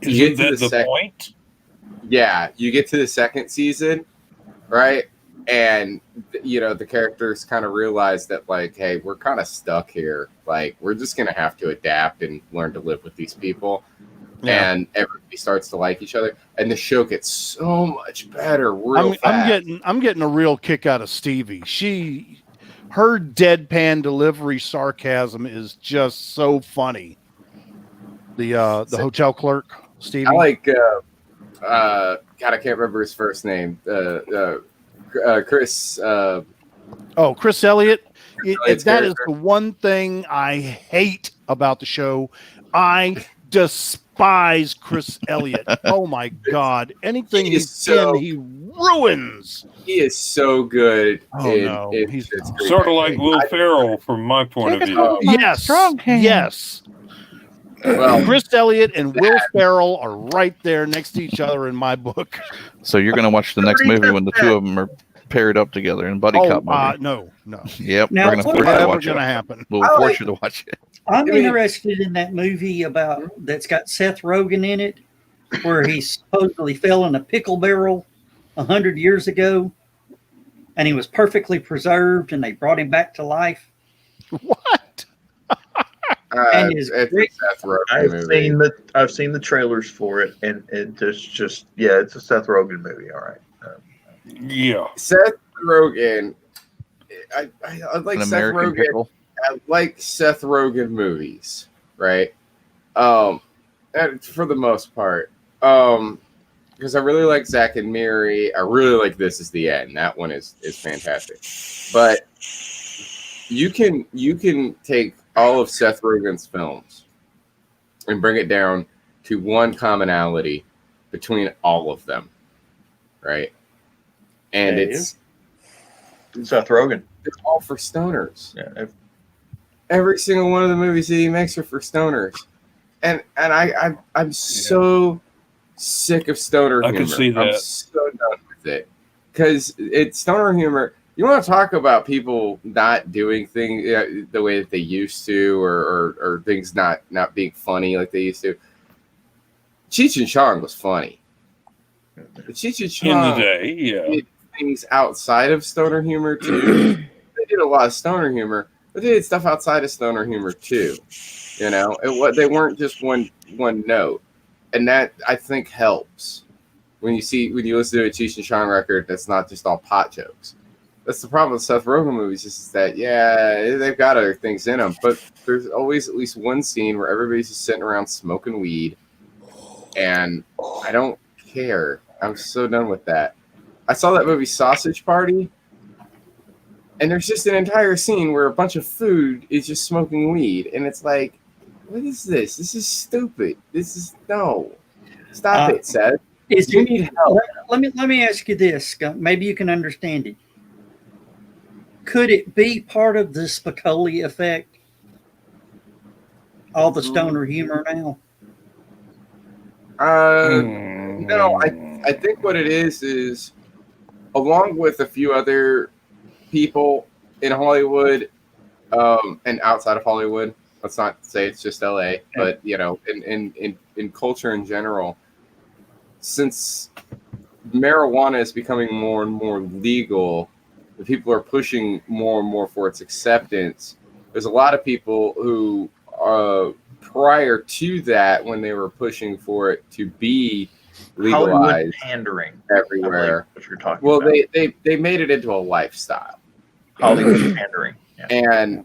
You isn't get to that the the point? Yeah, you get to the second season, right? And the characters kind of realize that, like, hey, we're kind of stuck here. Like, we're just gonna have to adapt and learn to live with these people. Yeah. And everybody starts to like each other, and the show gets so much better. Real fast. I'm getting a real kick out of Stevie. Her deadpan delivery sarcasm is just so funny. The hotel clerk, Stevie. I like. God, I can't remember his first name. Chris. Chris Elliott. Elliott's That is character. the one thing I hate about the show. I despise Chris Elliott. Oh my God. Anything he's in, he ruins. He is so good. Oh, no. He's Sort of like Will Ferrell from my point of view. Yes. Yes. Well, Chris Elliott and Will Ferrell are right there next to each other in my book. So you're going to watch the next movie when the two of them are paired up together in buddy cop movie. No. Yep, Now, we're going to force you to Never watch going to it. happen. We'll force you to watch it. I'm interested in that movie that's got Seth Rogen in it, where he supposedly fell in a pickle barrel 100 years ago, and he was perfectly preserved, and they brought him back to life. What? And it's great. a Seth Rogen movie. I've seen the trailers for it, and it's just it's a Seth Rogen movie. All right. Yeah. Seth Rogen. I like An Seth American Rogen. Pickle. I like Seth Rogen movies, right? And for the most part, because I really like Zack and Miri. I really like This Is the End. That one is fantastic. But you can take all of Seth Rogen's films and bring it down to one commonality between all of them, right? And it's Seth Rogen. It's all for stoners. Yeah. Every single one of the movies that he makes are for stoners, and I'm so sick of stoner humor. I can see that. I'm so done with it because it's stoner humor. You want to talk about people not doing things the way that they used to, or things not being funny like they used to. Cheech and Chong was funny. Cheech and Chong In the day, yeah. did things outside of stoner humor too. They did a lot of stoner humor. But they did stuff outside of stoner humor too, you know. They weren't just one note, and that I think helps when you listen to a Cheech and Chong record that's not just all pot jokes. That's the problem with Seth Rogen movies is that they've got other things in them, but there's always at least one scene where everybody's just sitting around smoking weed, and I don't care. I'm so done with that. I saw that movie Sausage Party. And there's just an entire scene where a bunch of food is just smoking weed. And it's like, what is this? This is stupid. No. Stop it, Seth. You need help. Let me ask you this. Maybe you can understand it. Could it be part of the Spicoli effect? All the stoner humor now? No, I think what it is along with a few other people in Hollywood and outside of Hollywood. Let's not say it's just LA, but in culture in general, since marijuana is becoming more and more legal, the people are pushing more and more for its acceptance. There's a lot of people who prior to that, when they were pushing for it to be legalized, Hollywood pandering everywhere. What you're talking about. They made it into a lifestyle. Hollywood pandering, and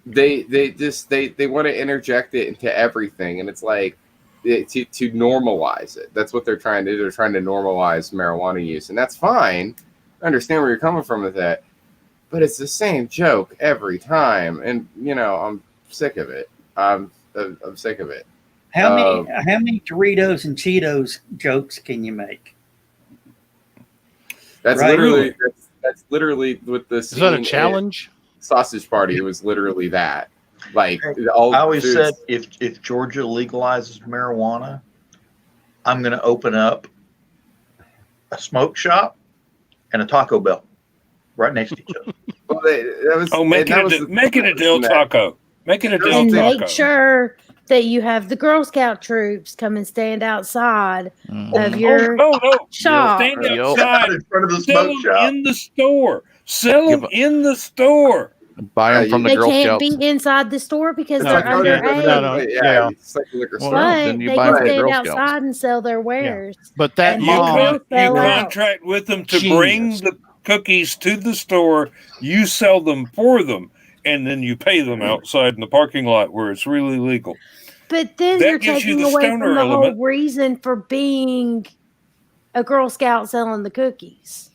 they want to interject it into everything, and it's like to normalize it. That's what they're trying to do. They're trying to normalize marijuana use, and that's fine. I understand where you're coming from with that, but it's the same joke every time, and I'm sick of it. I'm sick of it. How many Doritos and Cheetos jokes can you make? That's literally what the scene is that a challenge? Sausage Party. It was literally that. Like I always said, if Georgia legalizes marijuana, I'm going to open up a smoke shop and a Taco Bell right next to each other. Make it a Del Taco. Make it a Del And Taco. make sure that you have the Girl Scout troops come and stand outside of your shop. Stand outside in front of the Sell smoke them shop. in the store. Sell them in the store. Buy them from the They Girl can't Scouts. be inside the store because No, they're no, underage. Yeah. It's like a liquor Well, store. But then you they buy can them at stand Girl Scouts. outside and sell their wares. But that And You, mom, sell out. contract with them to Genius. bring the cookies to the store. You sell them for them, and then you pay them outside in the parking lot where it's really legal. But then That you're gives you taking the away stoner from the element. whole reason for being a Girl Scout selling the cookies.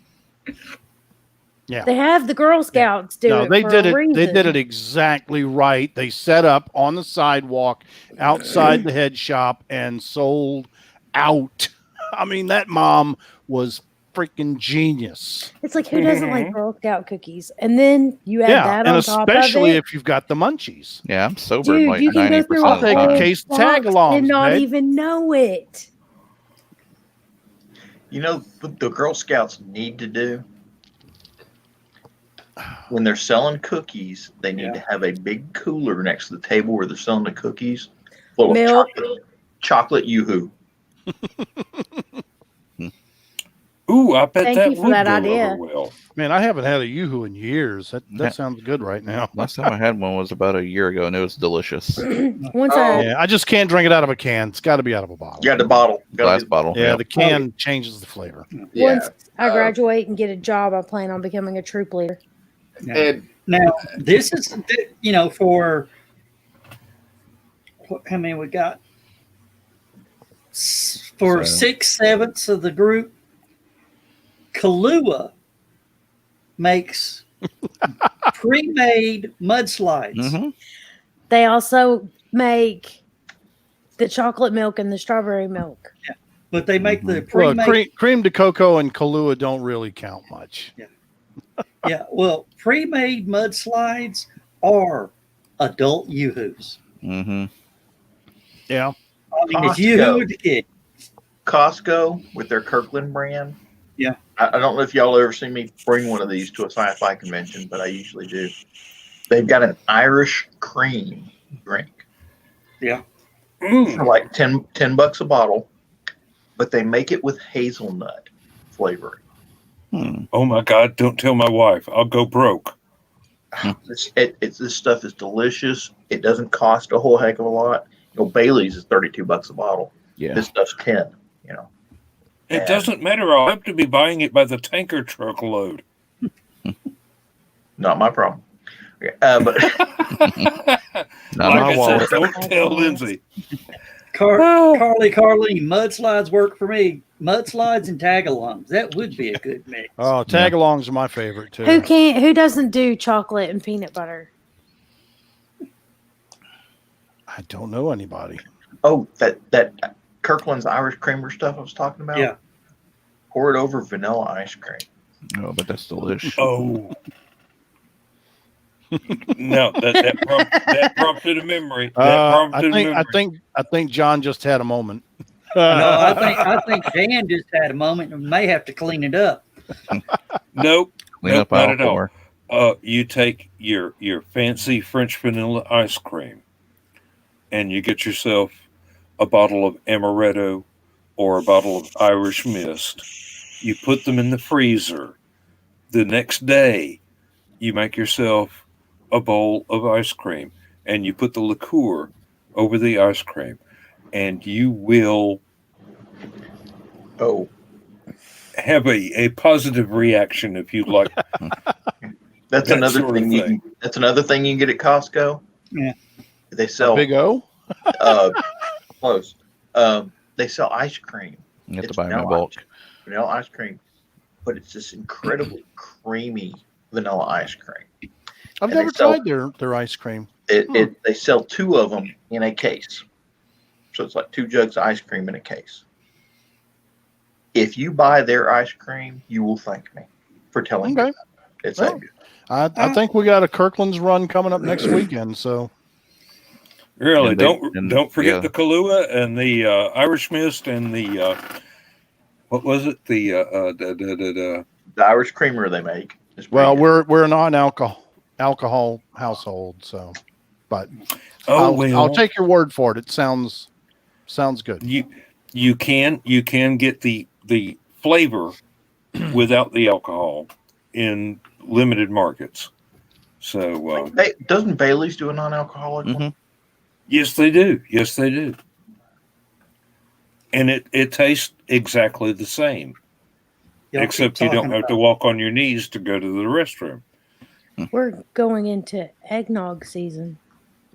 Yeah. They have the Girl Scouts do No, it. they for did a it. They reason. did it exactly right. They set up on the sidewalk outside the head shop and sold out. I mean, that mom was freaking genius. It's like, who doesn't like Girl Scout cookies? And then you add that and on top of especially it. if you've got the munchies. Yeah, I'm sober Dude, like you can go 90% through I'll of the take a time. case of box tag-alongs, and not babe. even know it. You know what the Girl Scouts need to do? When they're selling cookies, they need to have a big cooler next to the table where they're selling the cookies full Milk. of chocolate yoo-hoo. Ooh, I bet Thank that you for would that go idea. over well. Man, I haven't had a yoo-hoo in years. That Yeah. sounds good right now. Last time I had one was about a year ago, and it was delicious. Once Yeah, I just can't drink it out of a can. It's got to be out of a bottle. You got the bottle. Glass bottle. Yeah, Yeah. the can changes the flavor. Yeah. once I graduate and get a job, I plan on becoming a troop leader. And Now, this is, for how many we got? For So- 6/7 of the group, Kahlua makes pre-made mudslides. Mm-hmm. They also make the chocolate milk and the strawberry milk. But they make the Well, pre-made. cream de cocoa and Kahlua don't really count much. Yeah, well, pre-made mudslides are adult yoo-hoos. Mm-hmm. Yeah. I mean, it's Costco. yoo-hoo with the kid. Costco with their Kirkland brand. Yeah. I don't know if y'all ever seen me bring one of these to a sci-fi convention, but I usually do. They've got an Irish cream drink for like $10 a bottle, but they make it with hazelnut flavoring. Oh my God! Don't tell my wife. I'll go broke. This stuff is delicious. It doesn't cost a whole heck of a lot. Bailey's is $32 a bottle. Yeah. This stuff's 10. It doesn't matter. I'll have to be buying it by the tanker truckload. Not my problem. Okay, but Not my wallet. Don't tell Lindsay. Carlene, mudslides work for me. Mudslides and tagalongs. That would be a good mix. Oh, tag-alongs are my favorite too. Who doesn't do chocolate and peanut butter? I don't know anybody. oh, that Kirkland's Irish creamer stuff I was talking about. Yeah. Pour it over vanilla ice cream. Oh, but that's delicious. Oh. No, that prompted a memory. That prompted a memory. I think John just had a moment. No, I think Dan just had a moment and may have to clean it up. Nope. Clean Nope, up not aisle at all. 4. You take your fancy French vanilla ice cream and you get yourself a bottle of amaretto or a bottle of Irish mist. You put them in the freezer. The next day, you make yourself a bowl of ice cream and you put the liqueur over the ice cream, and you will have a positive reaction if you like. That's That another sort of thing. thing. That's another thing you can get at Costco. Yeah. They sell Big O. close. They sell ice cream. You have to It's buy them in vanilla bulk. Vanilla ice cream, but it's this incredibly creamy vanilla ice cream. I've And never they sell- tried their ice cream. They sell 2 of them in a case, so it's like 2 jugs of ice cream in a case. If you buy their ice cream, you will thank me for telling me Okay. that. It's Well, that good. I think we got a Kirkland's run coming up next weekend. So Really, And don't forget yeah. the Kahlua and the Irish mist and the what was it? The The Irish creamer they make is pretty well, good. we're a non-alcohol household. So, but oh I'll take your word for it. It sounds good. you can get the flavor without the alcohol in limited markets. So Doesn't Bailey's do a non-alcoholic one? Mhm. yes, they do. Yes, they do. And it tastes exactly the same, Y'all keep except you don't talking have to about- walk on your knees to go to the restroom. We're going into eggnog season.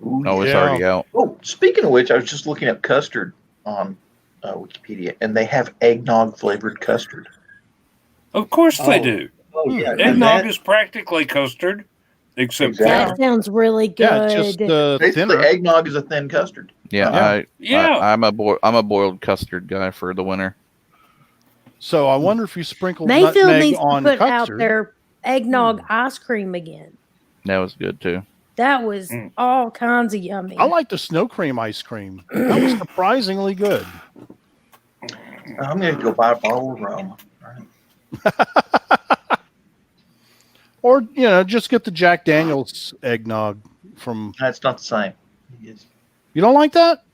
Ooh, Oh, it's Yeah. already out. Oh, speaking of which, I was just looking up custard on Wikipedia, and they have eggnog flavored custard. Of course they Oh. do. Oh yeah, and Eggnog that, is practically custard, except Exactly. That sounds really good. Yeah, just Basically, thinner. eggnog is a thin custard. Yeah, Yeah. I'm a boiled custard guy for the winter. So I wonder if you sprinkled Mayfield nutmeg needs to on put out custard. their eggnog ice cream again. That was good too. That was all kinds of yummy. I like the snow cream ice cream. That was surprisingly good. I'm going to go buy a bottle of rum. Or, just get the Jack Daniels eggnog from. That's not the same. You don't like that?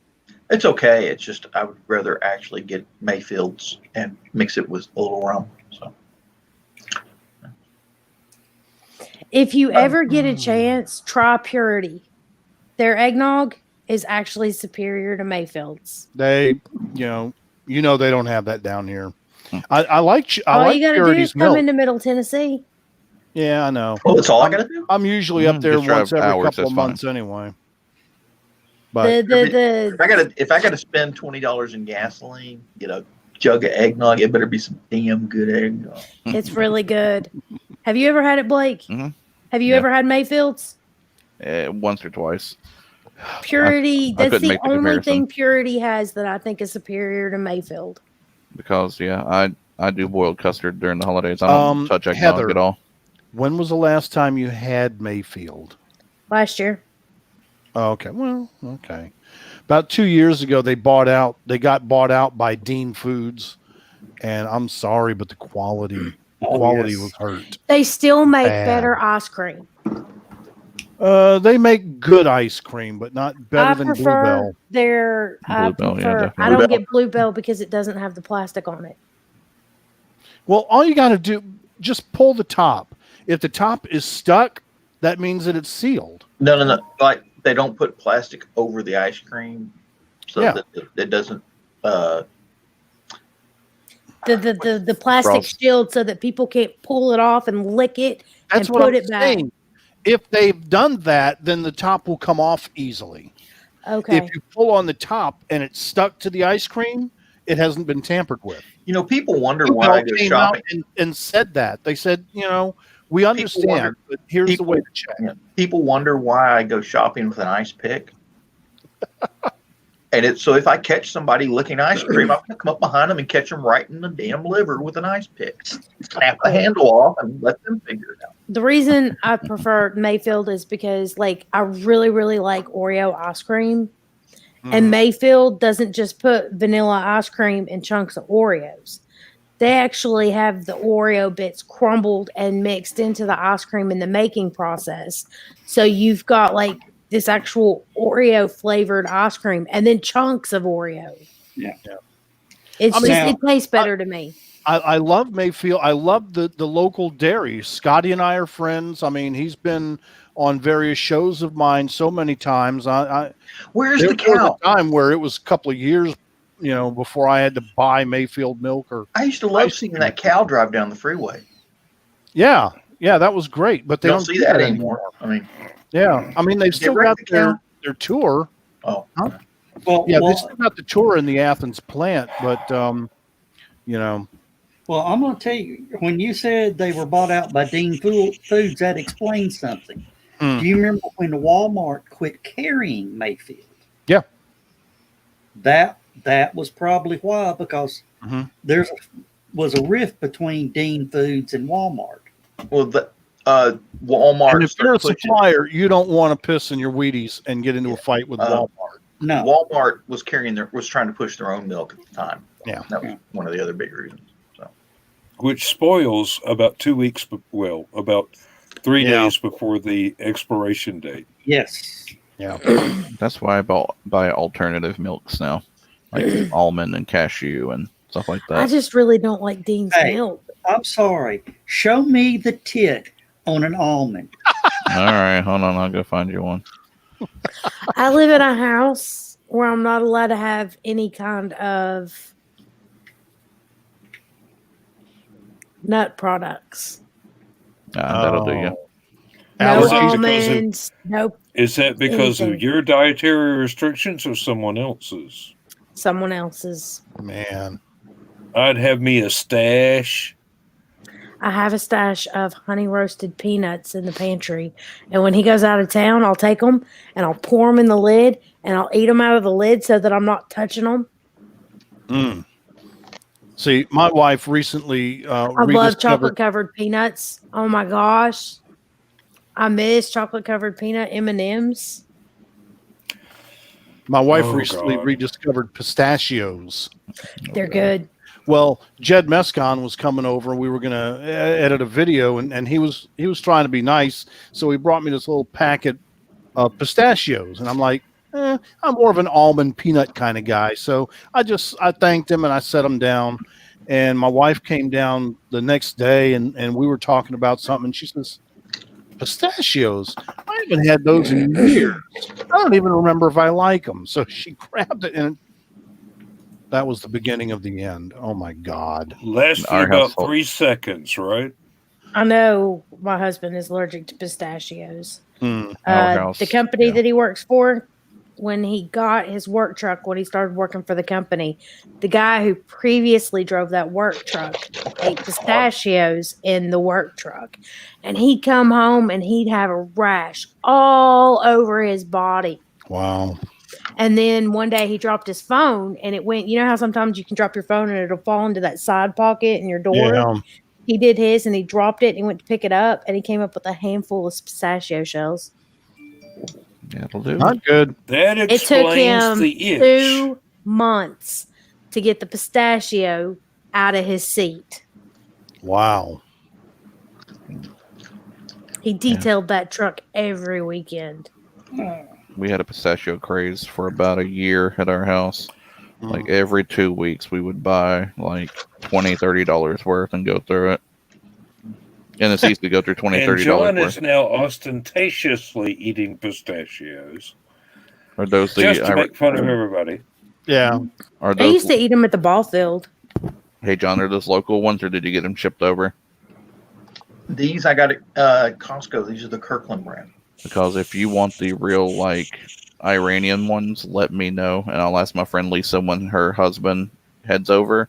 It's okay. It's just I would rather actually get Mayfield's and mix it with a little rum. So If you ever get a chance, try Purity. Their eggnog is actually superior to Mayfield's. They, they don't have that down here. I like All you gotta do Purity's is come milk. into Middle Tennessee. Yeah, I know. that's all I got to do. I'm usually up there Just drive once every hours, couple of that's fine. months anyway. But If I gotta spend $20 in gasoline, get a jug of eggnog, it better be some damn good eggnog. It's really good. Have you ever had it, Blake? Mhm. Have you Yeah. ever had Mayfield's? Once or twice. Purity, I that's couldn't the make the only comparison. thing Purity has that I think is superior to Mayfield. Because I do boiled custard during the holidays. I don't touch eggnog Heather. at all. when was the last time you had Mayfield? Last year. Oh, okay. Well, okay. About 2 years ago, they got bought out by Dean Foods, and I'm sorry, but the quality was hurt. They still make Bad. better ice cream. They make good ice cream, but not better I than prefer Bluebell. their. I Bluebell, yeah, prefer. definitely. I don't Bluebell. get Bluebell because it doesn't have the plastic on it. Well, all you got to do, just pull the top. If the top is stuck, that means that it's sealed. No. Like they don't put plastic over the ice cream, so Yeah. that it doesn't. The plastic Frost. shield so that people can't pull it off and lick it That's and what put I'm it back. saying. If they've done that, then the top will come off easily. Okay. If you pull on the top and it's stuck to the ice cream, it hasn't been tampered with. People wonder why I Bluebell go came out shopping. and said that. They said, we understand, wonder- but here's the people- way to check. People wonder why I go shopping with an ice pick. And so if I catch somebody licking ice cream, I'm going to come up behind them and catch them right in the damn liver with an ice pick. Snap the handle off and let them figure it out. The reason I prefer Mayfield is because, I really, really like Oreo ice cream. And Mayfield doesn't just put vanilla ice cream in chunks of Oreos. They actually have the Oreo bits crumbled and mixed into the ice cream in the making process. So you've got this actual Oreo flavored ice cream and then chunks of Oreo. Yeah. It tastes better to me. I love Mayfield. I love the local dairy. Scotty and I are friends. I mean, he's been on various shows of mine so many times. Where's There the cow? was a time where it was a couple of years, before I had to buy Mayfield milk I used to love seeing that cow drive down the freeway. Yeah, that was great. But they Don't don't see do that anymore. I mean, Yeah, I mean they've still wrecked got the cow? their tour. oh, Huh? Well, Yeah, they well, still got the tour in the Athens plant, but well, I'm going to tell you, when you said they were bought out by Dean Foods, that explains something. Hmm. Do you remember when Walmart quit carrying Mayfield? Yeah. That was probably why, because Mhm. was a rift between Dean Foods and Walmart. well, Walmart. And if you're a started pushing- supplier, you don't want to piss in your Wheaties and get into a fight with Walmart. No. Walmart was trying to push their own milk at the time. Yeah. That was one of the other big reasons. which spoils about 2 weeks, about 3 Yeah. days before the expiration date. Yes. Yeah. That's why I buy alternative milks now, like almond and cashew and stuff like I that. just really don't like Dean's Hey. milk. I'm sorry. Show me the tit on an almond. All right, hold on, I'll go find you one. I live in a house where I'm not allowed to have any kind of nut products. That'll do you. No Allergies because of- almonds. No, Is that because of Anything. your dietary restrictions or someone else's? someone else's. Man. I'd have me a stash. I have a stash of honey roasted peanuts in the pantry, and when he goes out of town, I'll take them and I'll pour them in the lid, and I'll eat them out of the lid so that I'm not touching them. Mm. See, my wife recently I love chocolate covered peanuts. Oh my gosh, I miss chocolate covered peanut M&Ms. My wife recently rediscovered pistachios. They're good. Well, Jed Mescon was coming over, and we were going to edit a video, and he was trying to be nice, so he brought me this little packet of pistachios, and I'm like, I'm more of an almond peanut kind of guy, so I thanked him and I set them down, and my wife came down the next day, and we were talking about something, and she says, pistachios? I haven't had those in years. I don't even remember if I like them. So she grabbed it, and that was the beginning of the end. Oh my God! Lasted about 3 seconds, right? I know my husband is allergic to pistachios. The company that he works for, when he got his work truck, when he started working for the company, the guy who previously drove that work truck ate pistachios in the work truck. And he'd come home and he'd have a rash all over his body. Wow. And then one day he dropped his phone and it went, you know how sometimes you can drop your phone and it'll fall into that side pocket in your door? Yeah. He did his and he dropped it and he went to pick it up and he came up with a handful of pistachio shells. That'll do. Not good. That It took explains him the itch. 2 months to get the pistachio out of his seat. Wow. He detailed that truck every weekend. We had a pistachio craze for about a year at our house. Like every 2 weeks, we would buy like $20, $30 worth and go through it. And it's easy to go through $20, And $30 John worth. is now ostentatiously eating pistachios. Are those the Just to make fun of everybody. Yeah. Are I those? used to eat them at the ball field. Hey, John, are those local ones, or did you get them shipped over? These I got at Costco. These are the Kirkland brand. Because if you want the real, like, Iranian ones, let me know, and I'll ask my friend Lisa when her husband heads over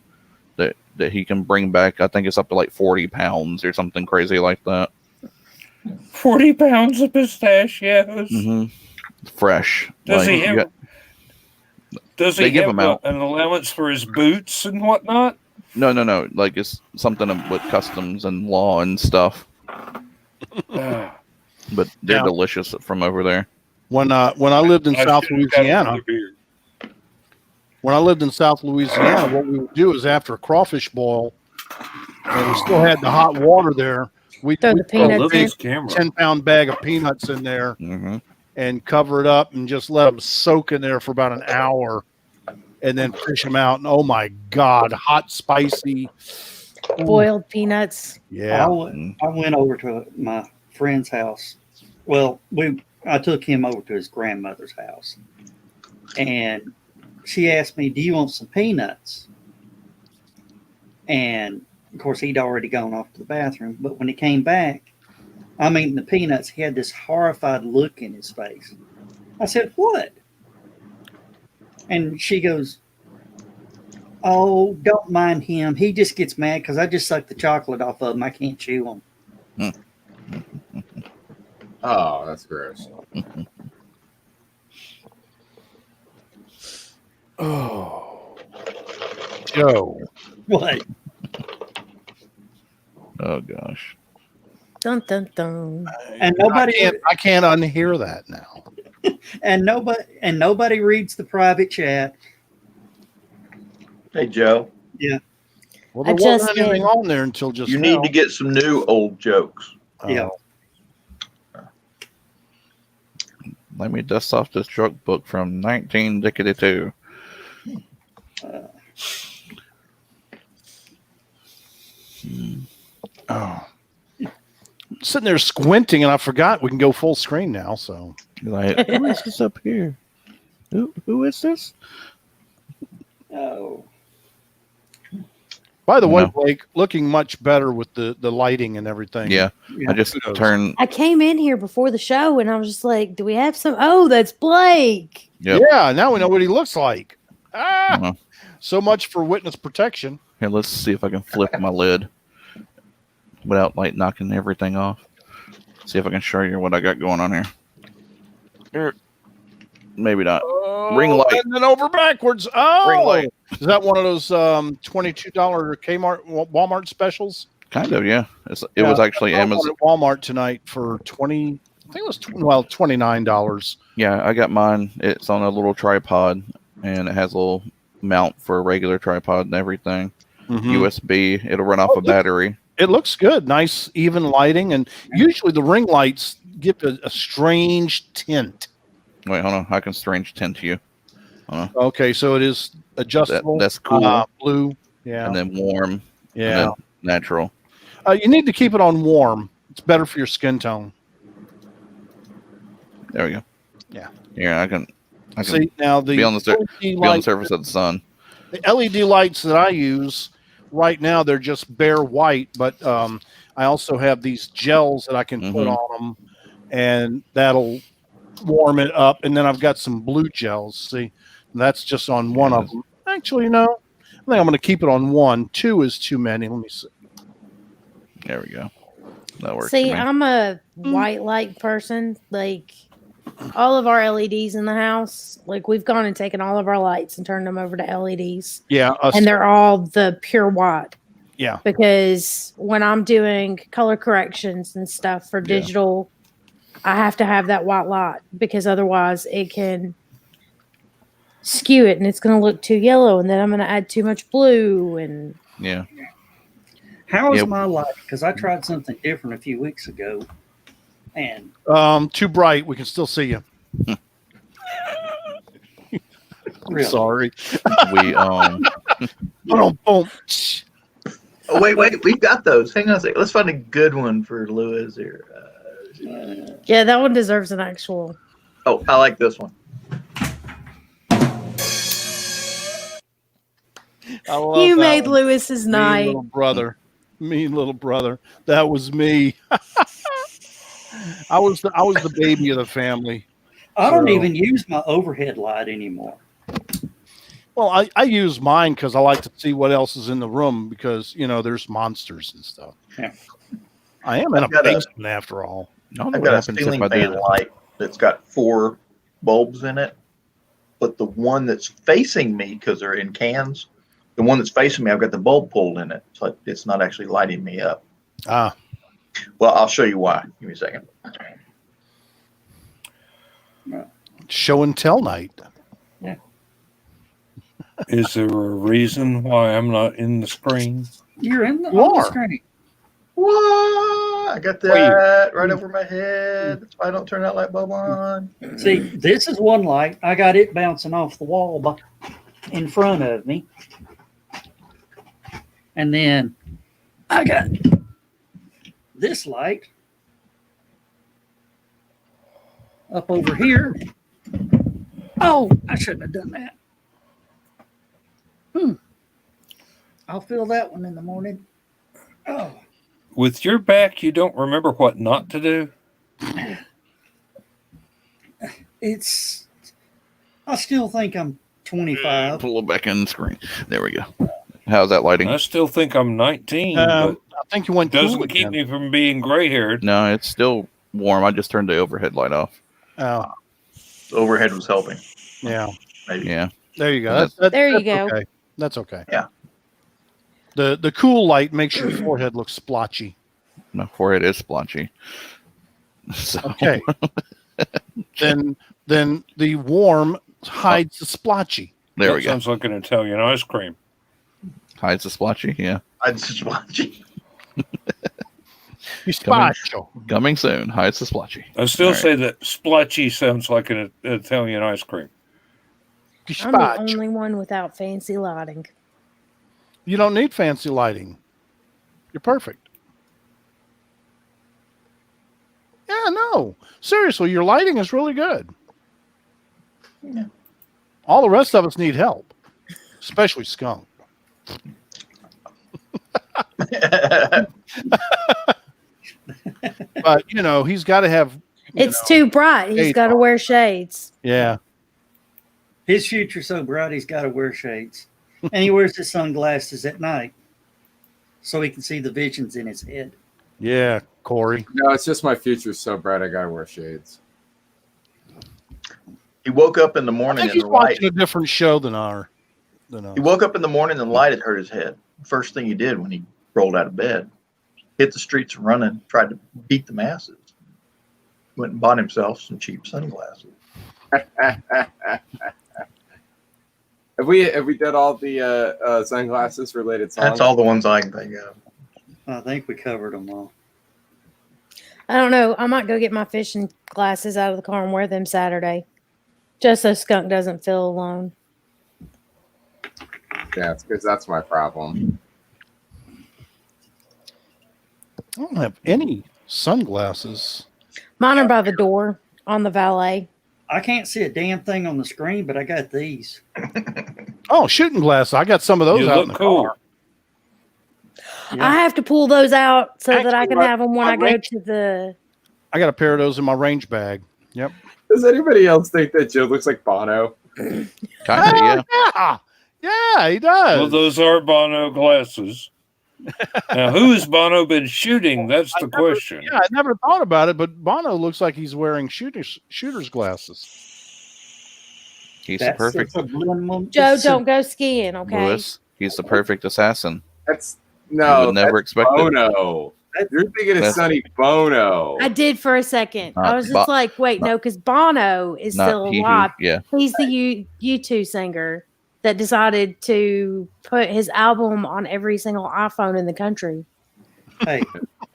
that he can bring back. I think it's up to like 40 pounds or something crazy like that. 40 pounds of pistachios. Mm-hmm. Fresh. Does like, he have? Does he give have them out. an allowance for his boots and whatnot? No. Like it's something with customs and law and stuff. But they're delicious from over there. When I lived in South Louisiana, what we would do is after a crawfish boil, and we still had the hot water there, we'd Throw the throw a peanuts big in. 10-pound bag of peanuts in there and cover it up and just let them soak in there for about an hour and then fish them out. And oh my God, hot, spicy. Boiled peanuts. Yeah. I went over to my friend's house. Well, I took him over to his grandmother's house, and she asked me, "Do you want some peanuts?" And of course, he'd already gone off to the bathroom. But when he came back, I'm eating the peanuts. He had this horrified look in his face. I said, "What?" And she goes, "Oh, don't mind him. He just gets mad because I just suck the chocolate off of him. I can't chew them." Oh, that's gross. Oh, Joe. What? Oh gosh. Dun dun dun. And nobody, I can't unhear that now. and nobody reads the private chat. Hey, Joe. Yeah. Well, there wasn't anything on there until just You now. need to get some new old jokes. Yeah. Let me dust off this joke book from 1992. Oh. Sitting there squinting, and I forgot we can go full screen now. So, like, who is this up here? Who is this? Oh. By the way, Blake, looking much better with the lighting and everything. Yeah. I just turned. I came in here before the show and I was just like, do we have some? Oh, that's Blake. Yep. Yeah, now we know what he looks like. So much for witness protection. Here, let's see if I can flip my lid. without like knocking everything off. See if I can show you what I got going on here. Here. Maybe not. Ring light. And then over backwards. Ring Oh, light. is that one of those $22 Kmart, Walmart specials? Kind of, yeah. It was actually I went Amazon. at Walmart tonight for $20. I think it was $29. Yeah, I got mine. It's on a little tripod, and it has a little mount for a regular tripod and everything. USB. It'll run off a battery. It looks good. Nice, even lighting. And usually the ring lights give a strange tint. Wait, hold on. I can strange tint to you. Okay, so it is adjustable. That's cool. Blue. Yeah. And then warm. Yeah. And then natural. You need to keep it on warm. It's better for your skin tone. There we go. Yeah. Yeah, I can see now be on the surface of the sun. The LED lights that I use right now, they're just bare white, but I also have these gels that I can put on them, and that'll warm it up. And then I've got some blue gels. See, that's just on one of them. Actually, no, I think I'm going to keep it on one. Two is too many. Let me see. There we go. That works. See, I'm a white light person. Like all of our LEDs in the house, like we've gone and taken all of our lights and turned them over to LEDs. Yeah. And they're all the pure white. Yeah. Because when I'm doing color corrections and stuff for digital, I have to have that white light because otherwise it can skew it and it's going to look too yellow, and then I'm going to add too much blue. And how is my light? Because I tried something different a few weeks ago, and too bright. We can still see you. really? Sorry. We boom. Oh, wait, we've got those. Hang on a second. Let's find a good one for Lewis here. Yeah, that one deserves an actual. Oh, I like this one. You made Lewis's night. Little brother. Mean little brother. That was me. I was the baby of the family. I don't even use my overhead light anymore. Well, I use mine because I like to see what else is in the room because, there's monsters and stuff. Yeah. I am in a basement after all. I've got a ceiling fan light that's got 4 bulbs in it, but the one that's facing me, because they're in cans, the one that's facing me, I've got the bulb pulled in it, so it's not actually lighting me up. Ah. Well, I'll show you why. Give me a second. Show and tell night. Yeah. Is there a reason why I'm not in the screen? You're on the screen. What? I got that right over my head. That's why I don't turn that light bulb on. See, this is one light. I got it bouncing off the wall in front of me. And then I got this light up over here. Oh, I shouldn't have done that. I'll fill that one in the morning. Oh. With your back, you don't remember what not to do? I still think I'm 25. Pull it back in the screen. There we go. How's that lighting? I still think I'm 19, but I think you went doesn't cool keep again. me from being gray-haired. No, it's still warm. I just turned the overhead light off. Oh, The overhead was helping. yeah. Maybe. Yeah. There you go. There you that's go. Okay. That's okay. Yeah. The cool light makes your forehead look splotchy. My forehead is splotchy. So. Okay. then the warm hides the splotchy. There we go. Sounds like an Italian ice cream. Hides the splotchy. Yeah. I'm just watching. Gazpacho. Coming soon. Hides the splotchy. I still All right. say that splotchy sounds like an Italian ice cream. I'm the Gazpacho. only one without fancy lighting. You don't need fancy lighting. You're perfect. Yeah, no. Seriously, your lighting is really good. Yeah. All the rest of us need help, especially Skunk. But, he's got to have. It's too bright. He's shades got to on. wear shades. Yeah. His future's so bright, he's got to wear shades. And he wears his sunglasses at night so he can see the visions in his head. Yeah, Corey. No, it's just my future's so bright I gotta wear shades. He woke up in the I morning think and he's the light. watching a different show than us. He woke up in the morning and the light had hurt his head. First thing he did when he rolled out of bed, hit the streets running, tried to beat the masses. Went and bought himself some cheap sunglasses. Have we done all the sunglasses related songs? That's all the ones I can think of. I think we covered them all. I don't know. I might go get my fishing glasses out of the car and wear them Saturday, just so Skunk doesn't feel alone. Yeah, it's because that's my problem. I don't have any sunglasses. Mine are by the door on the valet. I can't see a damn thing on the screen, but I got these. Oh, shooting glasses. I got some of those You out look in the cool. car. Yeah. I have to pull those out so that I Actually, can have them when my I go range- to the. I got a pair of those in my range bag. Yep. Does anybody else think that Joe looks like Bono? Kind of, yeah. Yeah. Yeah, he does. Well, those are Bono glasses. Now, who has Bono been shooting? That's the question. Yeah, I never thought about it, but Bono looks like he's wearing shooter's glasses. He's the That's perfect subliminal- Joe, don't go skiing, okay? Lewis. He's the perfect assassin. That's You no, would never that's expect it. Bono. You're thinking of That's- Sonny Bono. I did for a second. I Not was just like, wait, no, because Bono is still Not he who, alive. yeah. He's the U2 singer that decided to put his album on every single iPhone in the country. Hey,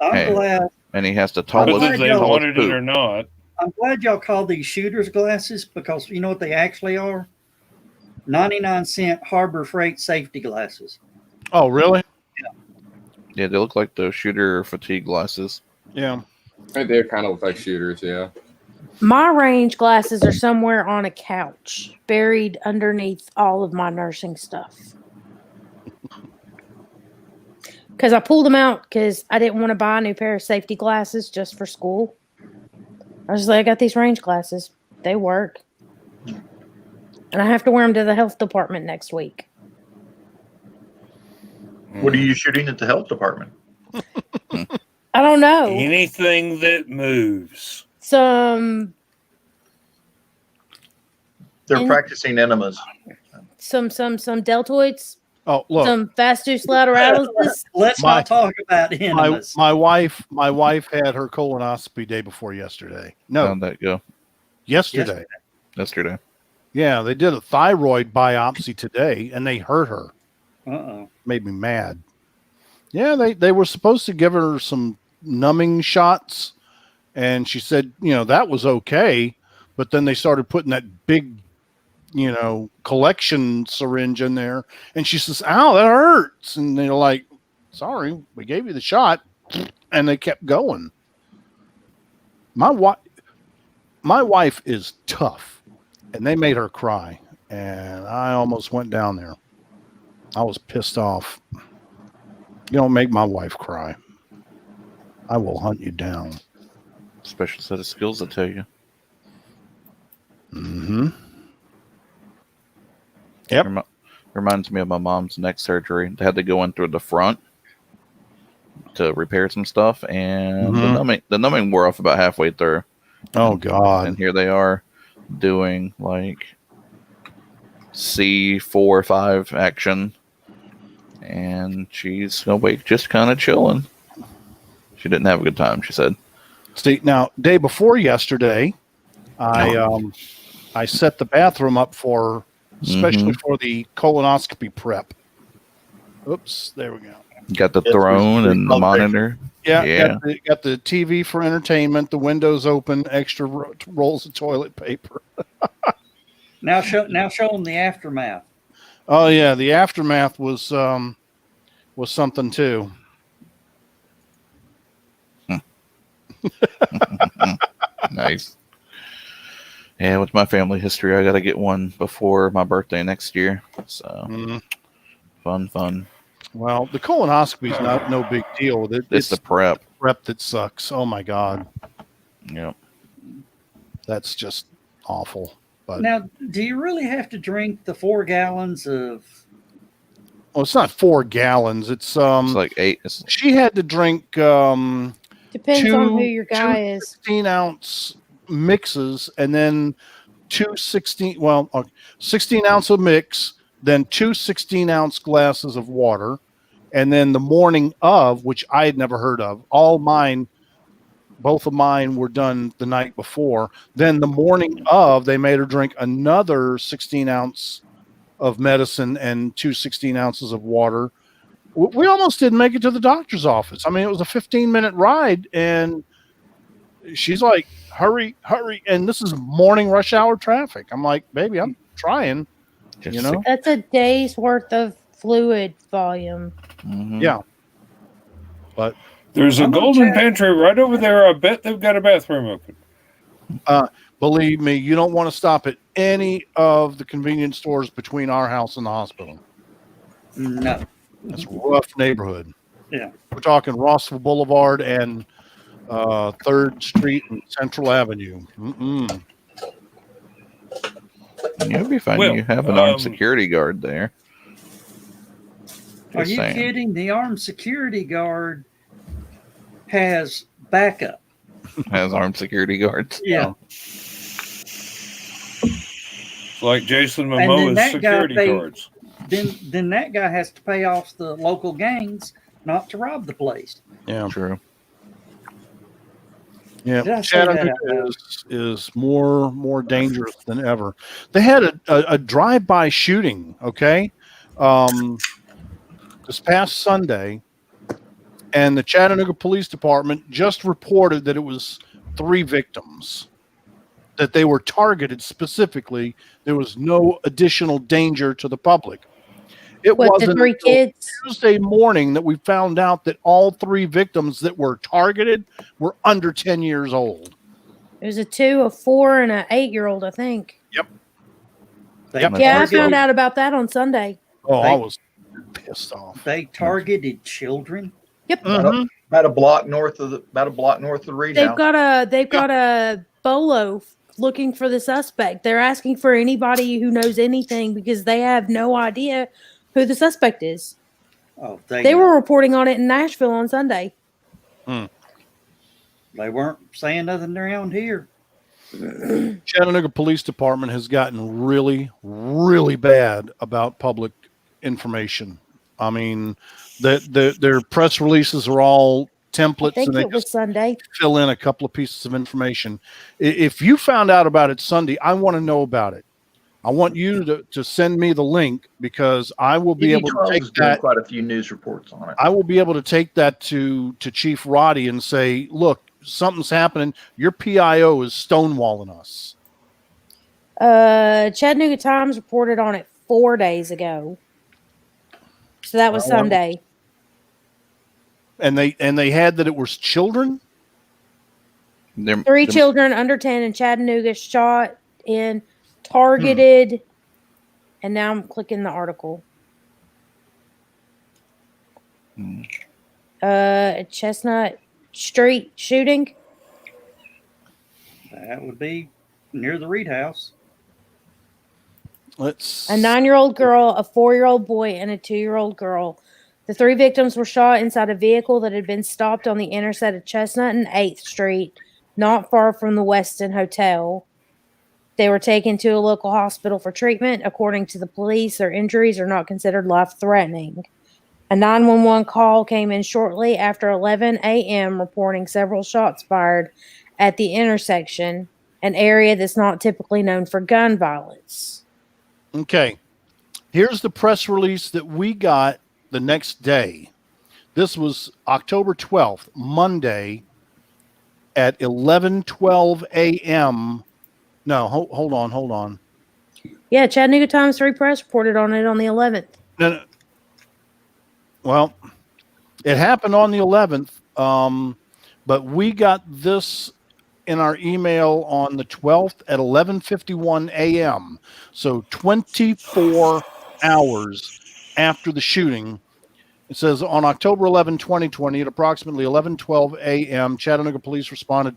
I'm Hey. glad. And he has the Oh, Whether tallest, they tallest wanted it poop. or not. I'm glad y'all call these shooters glasses because you know what they actually are? 99-cent Harbor Freight safety glasses. Oh, really? Yeah, they look like those shooter fatigue glasses. Yeah. They kind of look like shooters, yeah. My range glasses are somewhere on a couch, buried underneath all of my nursing stuff. Because I pulled them out because I didn't want to buy a new pair of safety glasses just for school. I was like, I got these range glasses. They work. And I have to wear them to the health department next week. What are you shooting at the health department? I don't know. Anything that moves. Some They're And- practicing enemas. deltoids, Oh, look. some vastus lateralis. Let's My- not talk about My, enemas. my wife had her colonoscopy day before yesterday. No, How'd that go? yesterday. Yesterday. Yeah, they did a thyroid biopsy today, and they hurt her. Uh-oh. Made me mad. Yeah, they were supposed to give her some numbing shots, and she said, that was okay, but then they started putting that big, collection syringe in there, and she says, "Ow, that hurts," and they're like, "Sorry, we gave you the shot," and they kept going. My wife is tough, and they made her cry, and I almost went down there. I was pissed off. You don't make my wife cry. I will hunt you down. Special set of skills, I tell you. Mm-hmm. Yep. Reminds me of my mom's neck surgery. They had to go in through the front to repair some stuff, and the numbing wore off about halfway through. Oh, God. And here they are doing like C4 or 5 action, and she's awake, just kind of chilling. She didn't have a good time, she said. See, now, day before yesterday, I set the bathroom up for her, especially for the colonoscopy prep. Oops, there we go. Got the Yes, throne we and the love monitor. Yeah. Got the TV for entertainment, the windows open, extra rolls of toilet paper. Now show them the aftermath. Oh yeah, the aftermath was something too. Nice. Yeah, with my family history, I got to get one before my birthday next year. So fun. Well, the colonoscopy is no big deal. It's the prep. Prep that sucks. Oh my God, Yep. that's just awful. But Now, do you really have to drink the 4 gallons of Well, it's not 4 gallons. It's like 8. She had to drink Depends on who your guy two is. 16-ounce mixes, and then 16 ounce of mix, then 2 16-ounce glasses of water, and then the morning of, which I had never heard of. Both of mine were done the night before. Then the morning of, they made her drink another 16-ounce of medicine and 2 16 ounces of water. We almost didn't make it to the doctor's office. I mean, it was a 15-minute ride, and she's like, hurry. And this is morning rush hour traffic. I'm like, baby, I'm trying. That's a day's worth of fluid volume. Mm-hmm. Yeah. But there's a golden pantry right over there. I bet they've got a bathroom open. Believe me, you don't want to stop at any of the convenience stores between our house and the hospital. No. That's a rough neighborhood. Yeah. We're talking Rossville Boulevard and 3rd Street and Central Avenue. Mm-mm. You'll be fine. You have an armed security guard there. Are you kidding? The armed security guard has backup. Has armed security guards. Yeah. Like Jason Momoa's security guards. Then that guy has to pay off the local gangs not to rob the place. Yeah. True. Yeah, Chattanooga is more dangerous than ever. They had a drive-by shooting, okay, this past Sunday, and the Chattanooga Police Department just reported that it was 3 victims, that they were targeted specifically. There was no additional danger to the public. It wasn't the 3 kids? Tuesday morning that we found out that all 3 victims that were targeted were under 10 years old. There's a 2, a 4, and an 8-year-old, I think. Yep. Yeah, I found out about that on Sunday. Oh, I was pissed off. They targeted children. Yep. Mm-hmm. About a block north of the Reed House. They've got a bolo looking for the suspect. They're asking for anybody who knows anything because they have no idea who the suspect is. Oh, they were reporting on it in Nashville on Sunday. They weren't saying nothing around here. Chattanooga Police Department has gotten really, really bad about public information. I mean, their press releases are all templates, I think and they it was Sunday. Fill in a couple of pieces of information. If you found out about it Sunday, I want to know about it. I want you to send me the link because I will be able to take that. Quite a few news reports on it. I will be able to take that to Chief Roddy and say, look, something's happening. Your PIO is stonewalling us. Chattanooga Times reported on it 4 days ago. So that was Sunday. And they had that it was children? 3 children under 10 in Chattanooga shot in, targeted, and now I'm clicking the article. Chestnut Street shooting. That would be near the Reed House. A 9-year-old girl, a 4-year-old boy, and a 2-year-old girl. The 3 victims were shot inside a vehicle that had been stopped on the intersection of Chestnut and 8th Street, not far from the Westin Hotel. They were taken to a local hospital for treatment. According to the police, their injuries are not considered life-threatening. A 911 call came in shortly after 11 a.m. reporting several shots fired at the intersection, an area that's not typically known for gun violence. Okay. Here's the press release that we got the next day. This was October 12th, Monday at 11:12 a.m. No, hold on. Yeah, Chattanooga Times Free Press reported on it on the 11th. No. Well, it happened on the 11th, but we got this in our email on the 12th at 11:51 a.m. So 24 hours after the shooting. It says on October 11, 2020, at approximately 11:12 a.m., Chattanooga police responded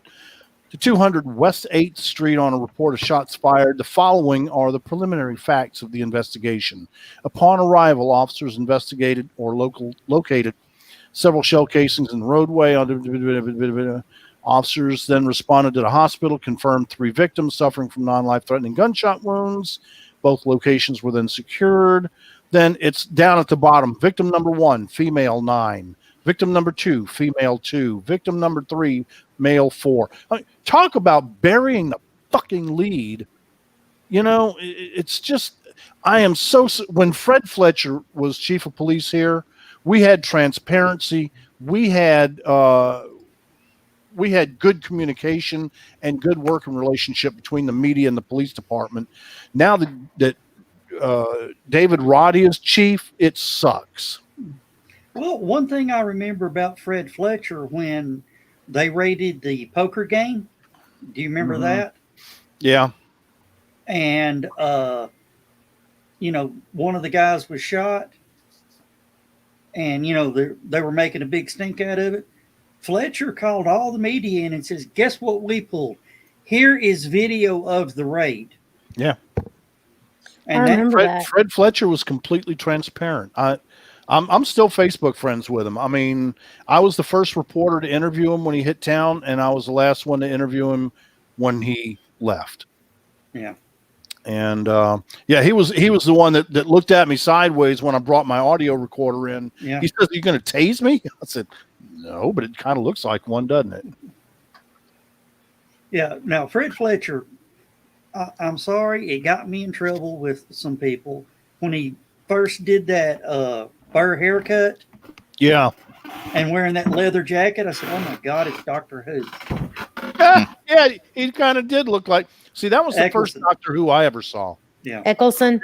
to 200 West 8th Street on a report of shots fired. The following are the preliminary facts of the investigation. Upon arrival, officers investigated or located several shell casings in the roadway. Officers then responded to the hospital, confirmed 3 victims suffering from non-life-threatening gunshot wounds. Both locations were then secured. Then it's down at the bottom. Victim number 1, female 9. Victim number 2, female 2. Victim number 3, male 4. Talk about burying the fucking lead. You know, it's just, I am so, when Fred Fletcher was chief of police here, we had transparency. We had good communication and good working relationship between the media and the police department. Now that David Roddy is chief, it sucks. Well, one thing I remember about Fred Fletcher when they raided the poker game. Do you remember that? Yeah. And, you know, one of the guys was shot and, you know, they were making a big stink out of it. Fletcher called all the media in and says, guess what we pulled? Here is video of the raid. Yeah. And I remember that. Fred Fletcher was completely transparent. I'm still Facebook friends with him. I mean, I was the first reporter to interview him when he hit town, and I was the last one to interview him when he left. Yeah. And he was the one that looked at me sideways when I brought my audio recorder in. Yeah. He says, "Are you going to tase me?" I said, "No, but it kind of looks like one, doesn't it?" Yeah. Now, Fred Fletcher, I'm sorry, it got me in trouble with some people when he first did that burr haircut. Yeah. And wearing that leather jacket. I said, oh my God, it's Doctor Who. Yeah, he kind of did look like. See, that was the first Doctor Who I ever saw. Yeah. Eccleston.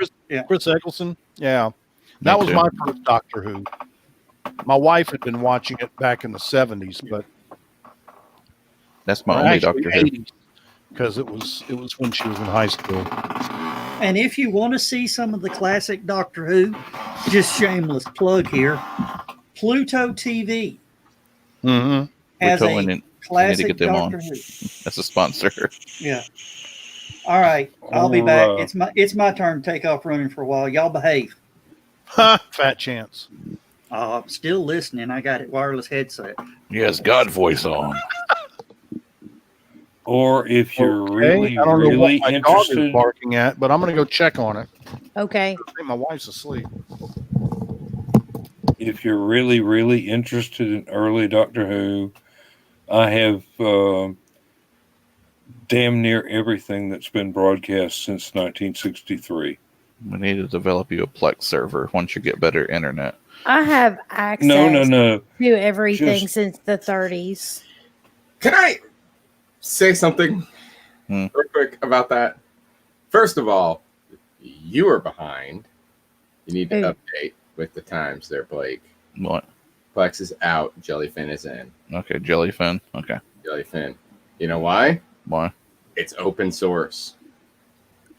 Chris Eccleston. Yeah. That was my first Doctor Who. My wife had been watching it back in the 70s, but that's my only Doctor Who. Because it was when she was in high school. And if you want to see some of the classic Doctor Who, just shameless plug here, Pluto TV has a classic Doctor Who. That's a sponsor. Yeah. All right, I'll be back. It's my turn to take off running for a while. Y'all behave. Fat chance. I'm still listening. I got it wireless headset. Yes, God voice on. Or if you're really, I don't know really what my interested, dog is barking at, but I'm going to go check on it. Okay. I think my wife's asleep. if you're really, really interested in early Doctor Who, I have damn near everything that's been broadcast since 1963. We need to develop you a Plex server once you get better internet. I have access No. to everything since the 30s. Can I say something real quick about that? First of all, you are behind. You need to update with the times there, Blake. What? Plex is out. Jellyfin is in. Okay, Jellyfin. Okay. Jellyfin. You know why? Why? It's open source.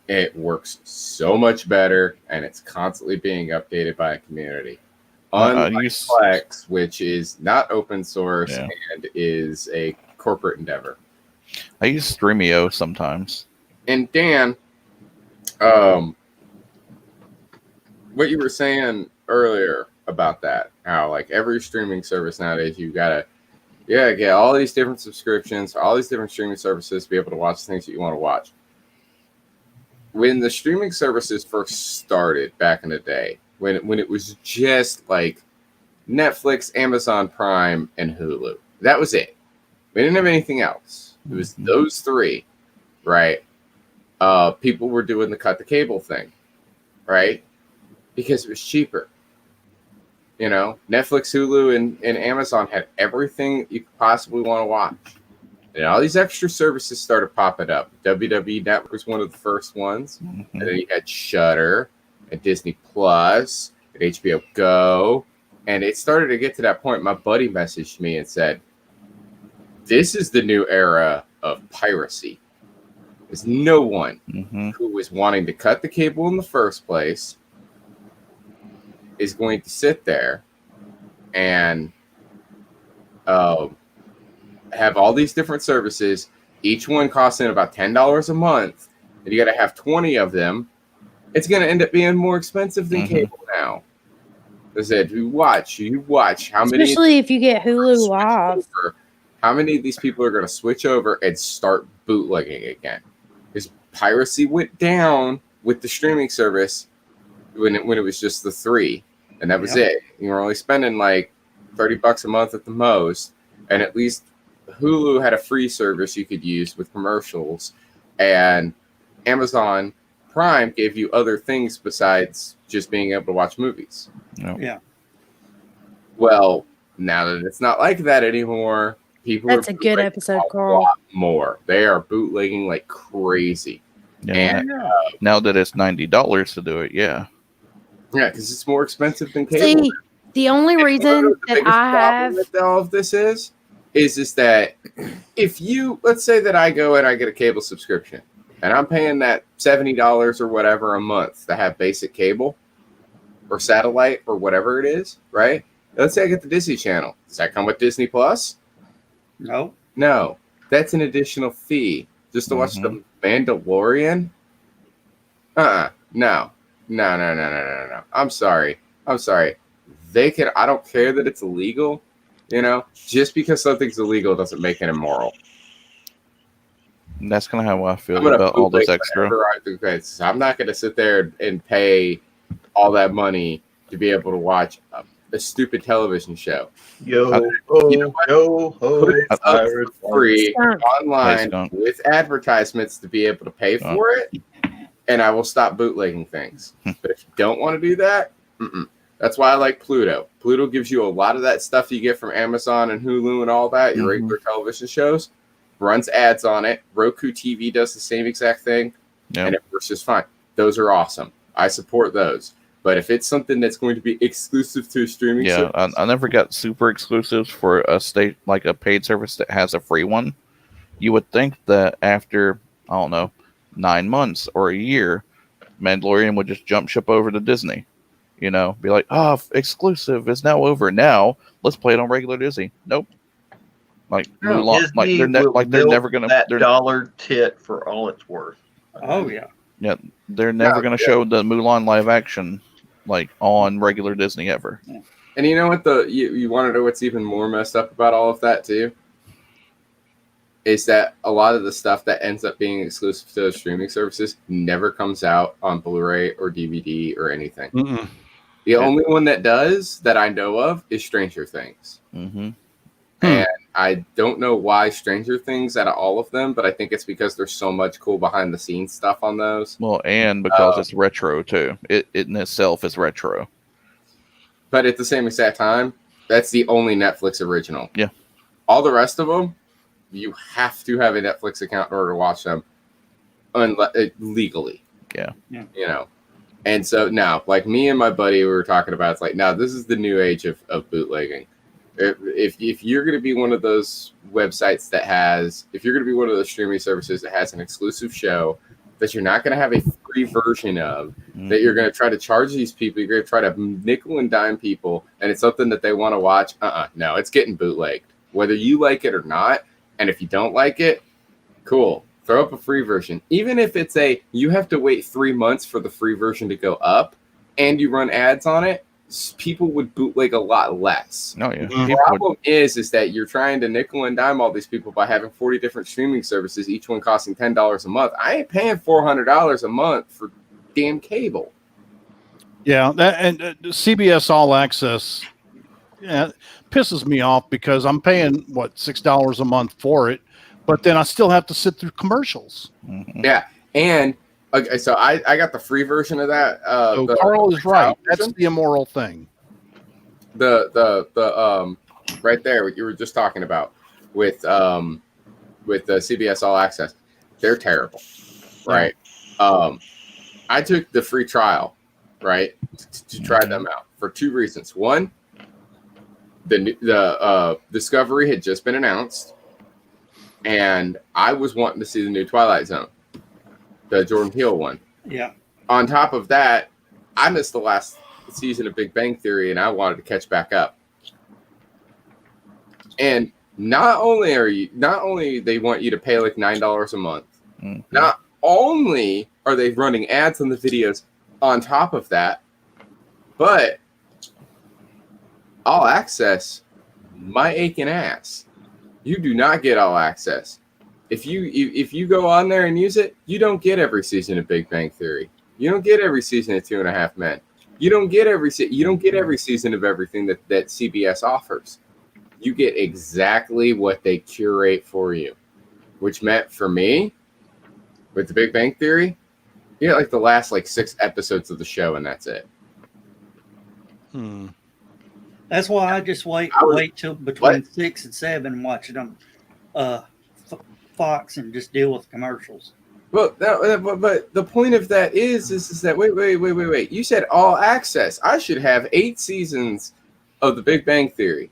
It works so much better, and it's constantly being updated by a community. Unlike Plex, which is not open source and is a corporate endeavor. I use Streamio sometimes. And Dan, what you were saying earlier about that, how like every streaming service nowadays, you gotta get all these different subscriptions, all these different streaming services to be able to watch things that you want to watch. When the streaming services first started back in the day, when it was just like Netflix, Amazon Prime, and Hulu, that was it. We didn't have anything else. It was those three, right? People were doing the cut the cable thing, right? Because it was cheaper. You know, Netflix, Hulu, and Amazon had everything you could possibly want to watch. And all these extra services started popping up. WWE Network was one of the first ones. And then you had Shudder and Disney Plus and HBO Go. And it started to get to that point. My buddy messaged me and said, this is the new era of piracy. There's no one who was wanting to cut the cable in the first place is going to sit there and have all these different services each one costing about $10 a month, and you got to have 20 of them, it's going to end up being more expensive than cable now. I said, you watch how many. Especially if you get Hulu Live. How many of these people are going to switch over and start bootlegging again? Because piracy went down with the streaming service when it was just the 3, and that was it. You were only spending like $30 a month at the most, and at least Hulu had a free service you could use with commercials, and Amazon Prime gave you other things besides just being able to watch movies. Yeah. Well, now that it's not like that anymore, people That's are a good episode, Carl. lot more. They are bootlegging like crazy. Yeah. And now that it's $90 to do it, yeah, because it's more expensive than cable. See, the only reason that I have with all of this is that if you, let's say that I go and I get a cable subscription and I'm paying that $70 or whatever a month to have basic cable or satellite or whatever it is, right? Let's say I get the Disney Channel. Does that come with Disney Plus? No. No. That's an additional fee just to watch the Mandalorian? No. I'm sorry. They can. I don't care that it's illegal. Just because something's illegal doesn't make it immoral. And that's kind of how I feel about all this extra. I'm not going to sit there and pay all that money to be able to watch a stupid television show. Free online with advertisements to be able to pay for it, and I will stop bootlegging things. But if you don't want to do that, that's why I like Pluto. Pluto gives you a lot of that stuff you get from Amazon and Hulu and all that, your regular television shows. Runs ads on it. Roku TV does the same exact thing, and it works just fine. Those are awesome. I support those. But if it's something that's going to be exclusive to a streaming service, I never got super exclusives for a state like a paid service that has a free one. You would think that after, I don't know, 9 months or a year, Mandalorian would just jump ship over to Disney. Be like, exclusive is now over. Now let's play it on regular Disney. Nope. Like Mulan, they're never gonna that dollar tit for all it's worth. Oh yeah. Yeah, they're never gonna show the Mulan live action like on regular Disney ever. And you know what you want to know what's even more messed up about all of that too? Is that a lot of the stuff that ends up being exclusive to those streaming services never comes out on Blu-ray or DVD or anything. The only one that does that I know of is Stranger Things. And I don't know why Stranger Things out of all of them, but I think it's because there's so much cool behind the scenes stuff on those. Well, and because it's retro too. It in itself is retro. But at the same exact time, that's the only Netflix original. Yeah. All the rest of them, you have to have a Netflix account in order to watch them legally. Yeah. And so now, like me and my buddy, we were talking about, it's like, now this is the new age of bootlegging. If you're going to be one of those websites if you're going to be one of those streaming services that has an exclusive show that you're not going to have a free version of, that you're going to try to charge these people, you're going to try to nickel and dime people, and it's something that they want to watch, no, it's getting bootlegged, whether you like it or not. And if you don't like it, cool, throw up a free version. Even if it's you have to wait 3 months for the free version to go up and you run ads on it, people would bootleg a lot less. Oh, yeah. The problem is that you're trying to nickel and dime all these people by having 40 different streaming services, each one costing $10 a month. I ain't paying $400 a month for damn cable. Yeah, and CBS All Access pisses me off because I'm paying $6 a month for it, but then I still have to sit through commercials. Yeah, and okay, so I got the free version of that. So Carl is right. That's the immoral thing. The right there, what you were just talking about with the CBS All Access, they're terrible, right? I took the free trial, right, to try them out for 2 reasons. One, the Discovery had just been announced, and I was wanting to see the new Twilight Zone. The Jordan Peele one. Yeah. On top of that, I missed the last season of Big Bang Theory, and I wanted to catch back up. And not only they want you to pay like $9 a month, not only are they running ads on the videos on top of that, but all access, my aching ass. You do not get all access. If you go on there and use it, you don't get every season of Big Bang Theory. You don't get every season of 2.5 Men. You don't get every season of everything that CBS offers. You get exactly what they curate for you, which meant for me, with the Big Bang Theory, you get like the last 6 episodes of the show, and that's it. That's why I just wait till between 6 and 7 and watch it on Fox and just deal with commercials. But the point of that is that wait. You said all access. I should have 8 seasons of the Big Bang Theory.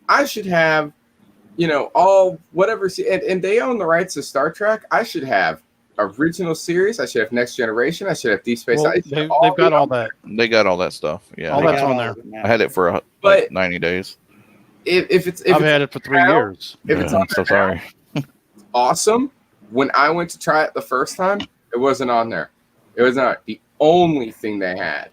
I should have, all whatever. And they own the rights to Star Trek. I should have original series. I should have Next Generation. I should have Deep Space. Well, they've got all that. They got all that stuff. Yeah, all that's on there. I had it for 90 days. If I've had it for 3 years. I'm so sorry. Awesome. When I went to try it the first time, it wasn't on there. It was not. The only thing they had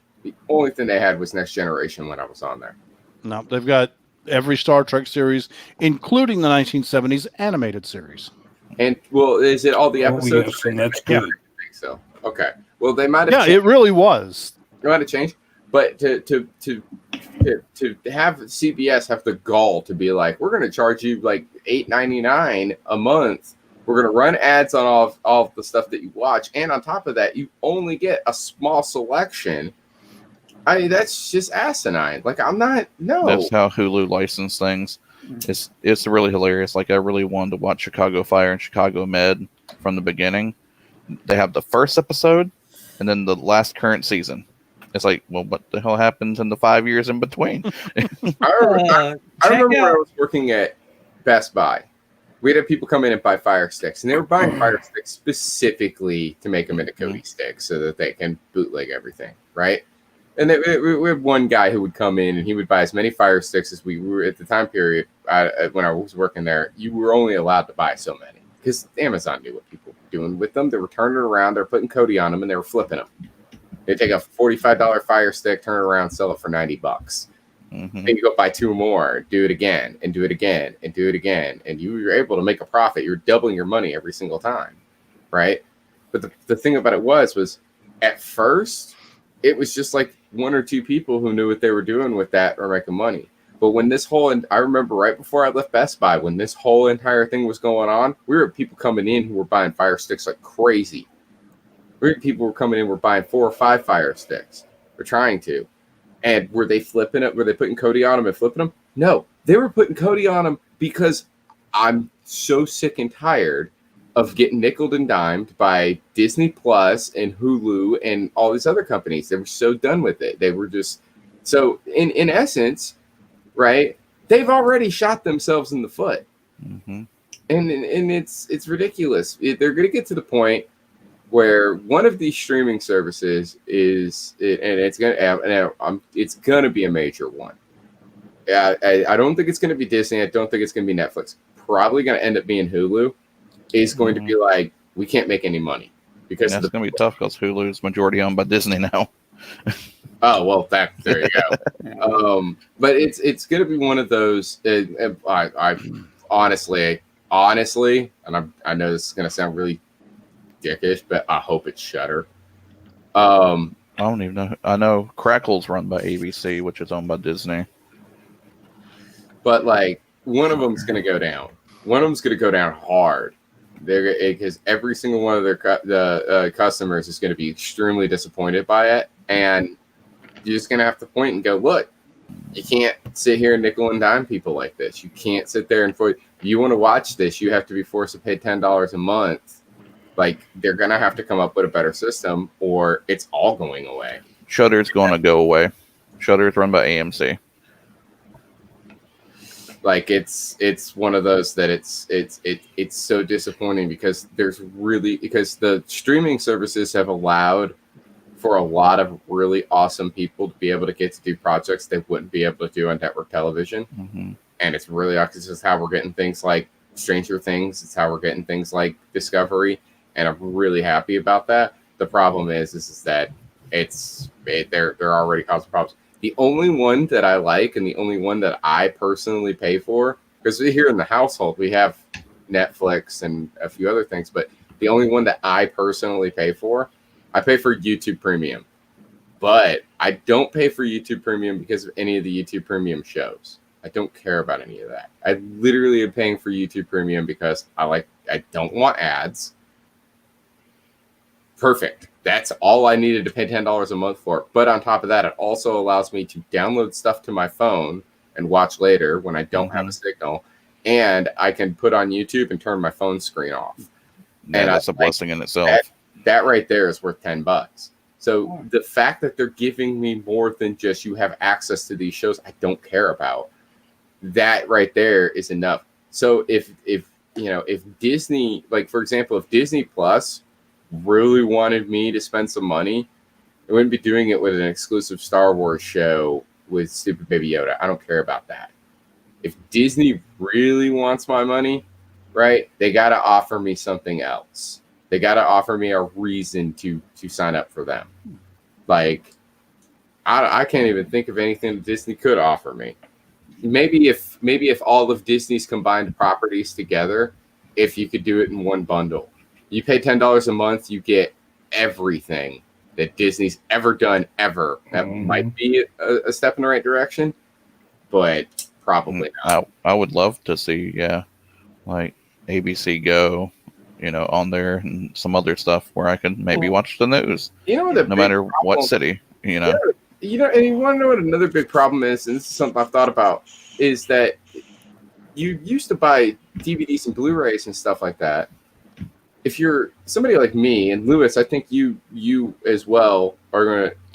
was Next Generation when I was on there. No, they've got every Star Trek series, including the 1970s animated series. And is it all the episodes? Yes, and that's good. I think so. Okay. Well, they might have. Yeah, changed. it really was. It might have changed, but to have CBS have the gall to be like, we're going to charge you like $8.99 a month. We're going to run ads on all of the stuff that you watch, and on top of that, you only get a small selection. I mean, that's just asinine. Like, I'm not. No. That's how Hulu licensed things. It's really hilarious. Like, I really wanted to watch Chicago Fire and Chicago Med from the beginning. They have the first episode and then the last current season. It's like, well, what the hell happens in the 5 years in between? I remember when I was working at Best Buy. We'd have people come in and buy Fire Sticks, and they were buying Fire Sticks specifically to make them into Cody sticks so that they can bootleg everything, right? And we had one guy who would come in and he would buy as many Fire Sticks as we were at the time period when I was working there. You were only allowed to buy so many because Amazon knew what people were doing with them. They were turning it around, they're putting Cody on them, and they were flipping them. They take a $45 Fire Stick, turn it around, sell it for $90. And you go buy 2 more, do it again, and do it again, and do it again, and you were able to make a profit. You're doubling your money every single time, right? But the thing about it was at first it was just like 1 or 2 people who knew what they were doing with that or making money. But when this whole, and I remember right before I left Best Buy, when this whole entire thing was going on, we were people coming in who were buying Fire Sticks like crazy. People were coming in, were buying 4 or 5 Fire Sticks. We're trying to. And were they flipping it? Were they putting Cody on them and flipping them? No, they were putting Cody on them because I'm so sick and tired of getting nickeled and dimed by Disney Plus and Hulu and all these other companies. They were so done with it. They were just so in essence, right? They've already shot themselves in the foot, and it's ridiculous. They're going to get to the point where one of these streaming services it's going to be a major one. I don't think it's going to be Disney. I don't think it's going to be Netflix. Probably going to end up being Hulu. Is going to be like, we can't make any money because that's going to be tough because Hulu's majority owned by Disney now. Oh well, there you go. But it's going to be one of those. I honestly, and I know this is going to sound really dickish, but I hope it's Shudder. I don't even know. I know Crackle's run by ABC, which is owned by Disney. But like, one of them's going to go down. One of them's going to go down hard. Because every single one of their customers is going to be extremely disappointed by it, and you're just going to have to point and go, look, you can't sit here and nickel and dime people like this. You can't sit there and if you want to watch this, you have to be forced to pay $10 a month. Like, they're going to have to come up with a better system, or it's all going away. Shudder's going to go away. Shudder's run by AMC. Like, it's one of those that it's so disappointing because the streaming services have allowed for a lot of really awesome people to be able to get to do projects they wouldn't be able to do on network television. and it's really awesome. This is how we're getting things like Stranger Things. It's how we're getting things like Discovery, and I'm really happy about that. The problem is that they're already causing problems. The only one that I like, and the only one that I personally pay for, because here in the household we have Netflix and a few other things, but the only one that I personally pay for, I pay for YouTube Premium. But I don't pay for YouTube Premium because of any of the YouTube Premium shows. I don't care about any of that. I literally am paying for YouTube Premium because I don't want ads. Perfect. That's all I needed to pay $10 a month for. But on top of that, it also allows me to download stuff to my phone and watch later when I don't have a signal. And I can put on YouTube and turn my phone screen off. Yeah, and that's a blessing in itself. That right there is worth $10. So the fact that they're giving me more than just you have access to these shows I don't care about, that right there is enough. So if Disney, like for example, if Disney Plus really wanted me to spend some money, I wouldn't be doing it with an exclusive Star Wars show with Stupid Baby Yoda. I don't care about that. If Disney really wants my money, right, they got to offer me something else. They got to offer me a reason to sign up for them. Like, I can't even think of anything that Disney could offer me. Maybe if all of Disney's combined properties together, if you could do it in one bundle. You pay $10 a month, you get everything that Disney's ever done, ever. That might be a step in the right direction, but probably not. I would love to see, like ABC Go, on there and some other stuff where I can maybe watch the news. No matter what city, Yeah, and you want to know what another big problem is, and this is something I've thought about, is that you used to buy DVDs and Blu-rays and stuff like that. If you're somebody like me, and Lewis, I think you as well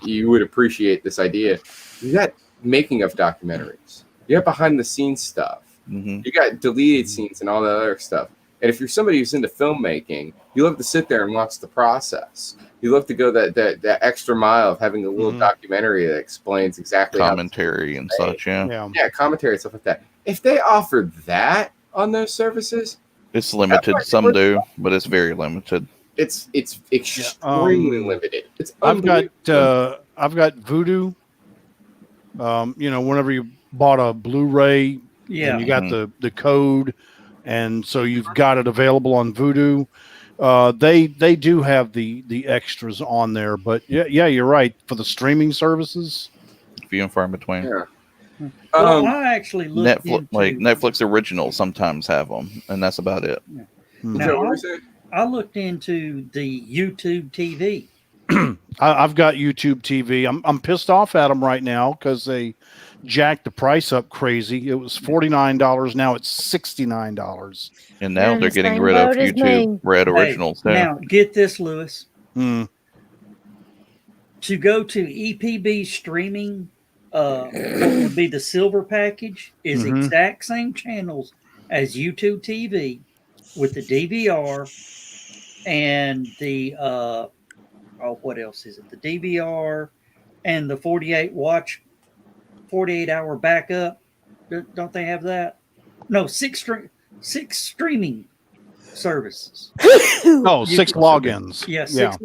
you would appreciate this idea. You got making of documentaries. You got behind the scenes stuff. You got deleted scenes and all that other stuff. And if you're somebody who's into filmmaking, you love to sit there and watch the process. You love to go that extra mile of having a little documentary that explains exactly commentary and such. Yeah, commentary and stuff like that. If they offered that on those services, it's limited. Some do, but it's very limited. It's extremely limited. It's I've got Vudu. Whenever you bought a Blu-ray, and you got the code, and so you've got it available on Vudu. They do have the extras on there, but yeah, you're right. For the streaming services, few and far in between. Yeah. Well, I actually looked into Netflix originals sometimes have them, and that's about it. Yeah. Now, I looked into the YouTube TV. I've got YouTube TV. I'm pissed off at them right now because they jacked the price up crazy. It was $49. Now it's $69. And now they're getting rid of YouTube Red originals. Now, get this, Lewis. To go to EPB streaming, what would be the silver package, is exact same channels as YouTube TV with the DVR and the what else is it? The DVR and the 48-hour backup. Don't they have that? No, six streaming services. Oh, 6 logins. Yeah, six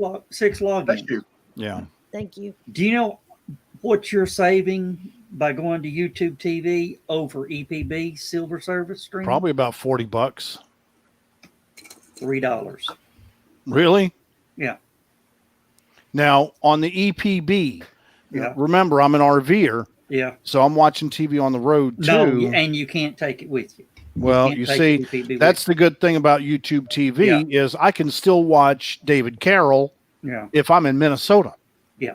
logins. Thank you. Yeah. Thank you. Do you know what you're saving by going to YouTube TV over EPB silver service streaming? Probably about $40. $3. Really? Yeah. Now on the EPB, remember I'm an RVer. Yeah. So I'm watching TV on the road too. No, and you can't take it with you. Well, you see, that's the good thing about YouTube TV is I can still watch David Carroll if I'm in Minnesota. Yeah.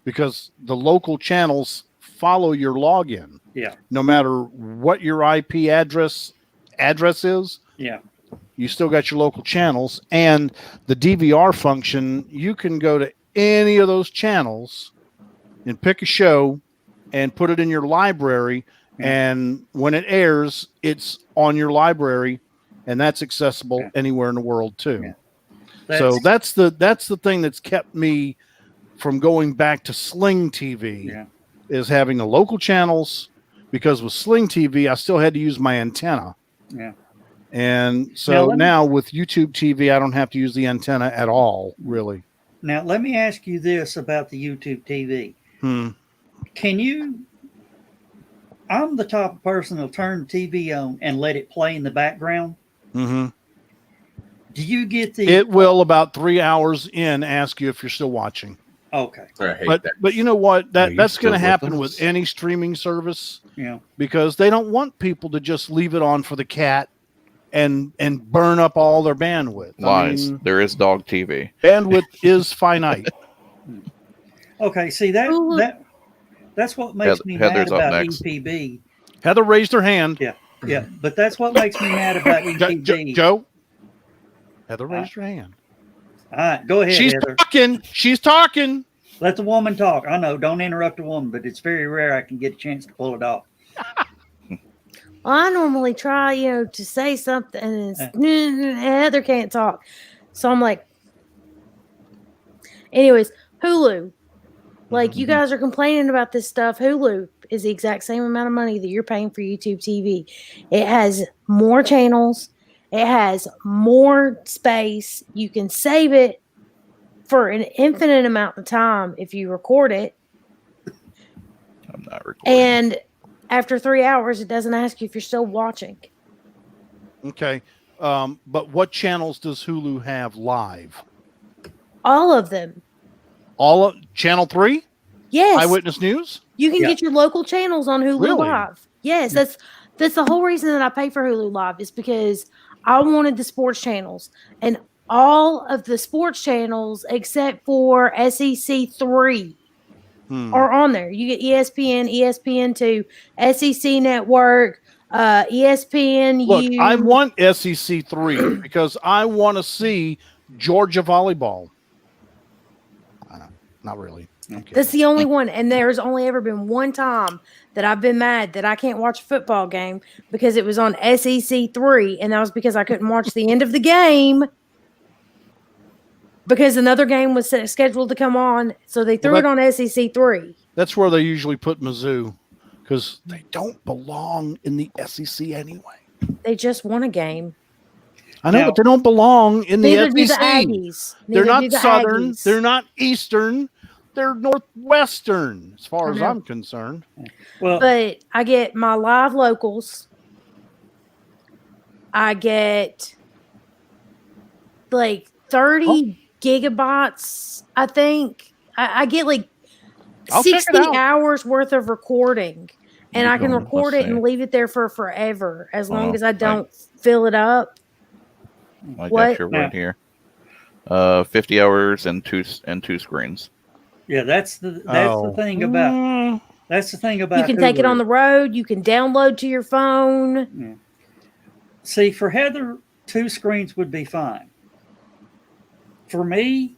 Because the local channels follow your login. Yeah. No matter what your IP address is. Yeah. You still got your local channels, and the DVR function, you can go to any of those channels and pick a show and put it in your library. And when it airs, it's on your library, and that's accessible anywhere in the world too. Yeah. So that's the thing that's kept me from going back to Sling TV is having the local channels because with Sling TV, I still had to use my antenna. Yeah. And so now with YouTube TV, I don't have to use the antenna at all, really. Now, let me ask you this about the YouTube TV. Can you? I'm the type of person that'll turn the TV on and let it play in the background. Mm-hmm. Do you get the? It will about 3 hours in ask you if you're still watching. Okay. I hate but that. but you know what? That's going to with happen us? with any streaming service. Yeah. Because they don't want people to just leave it on for the cat and burn up all their bandwidth. Lies. I mean, There is dog TV. bandwidth is finite. Okay. See that's what makes me mad Heather's up about next. EPB. Heather raised her hand. Yeah. Yeah. But that's what makes me mad about EPB. Joe? Heather raised her hand. All right. Go ahead, She's Heather. talking. She's talking. Let the woman talk. I know. Don't interrupt a woman, but it's very rare I can get a chance to pull it off. Well, I normally try, to say something, and Heather can't talk. So I'm like, anyways, Hulu. Like, you guys are complaining about this stuff. Hulu is the exact same amount of money that you're paying for YouTube TV. It has more channels. It has more space. You can save it for an infinite amount of time if you record it. I'm not recording. And after 3 hours, it doesn't ask you if you're still watching. Okay. But what channels does Hulu have live? All of them. All of Channel 3? Yes. Eyewitness News? You can get your local channels on Hulu Really? Live. Yes, that's the whole reason that I pay for Hulu Live is because I wanted the sports channels, and all of the sports channels except for SEC 3 are on there. You get ESPN, ESPN2, SEC Network, ESPN. Look, I want SEC 3 because I want to see Georgia volleyball. Not really. Okay. That's the only one. And there's only ever been one time that I've been mad that I can't watch a football game because it was on SEC 3. And that was because I couldn't watch the end of the game because another game was scheduled to come on. So they threw it on SEC 3. That's where they usually put Mizzou because they don't belong in the SEC anyway. They just won a game. I know, but they don't belong in the SEC. Do the Aggies. They're Neither not do the Southern. Aggies. They're not Eastern. They're Northwestern, as far as know. I'm concerned. Well, But I get my live locals. I get like 30 gigabytes, I think. I get like I'll check it 60 out. hours worth of recording. And I can Let's record it see. and leave it there for forever as long Oh, as I don't fill it up. I What? got your right here. 50 hours and two screens. yeah, that's the thing about that's the thing about You can take it Hulu. on the road. You can download to your phone. See, for Heather, 2 screens would be fine. For me,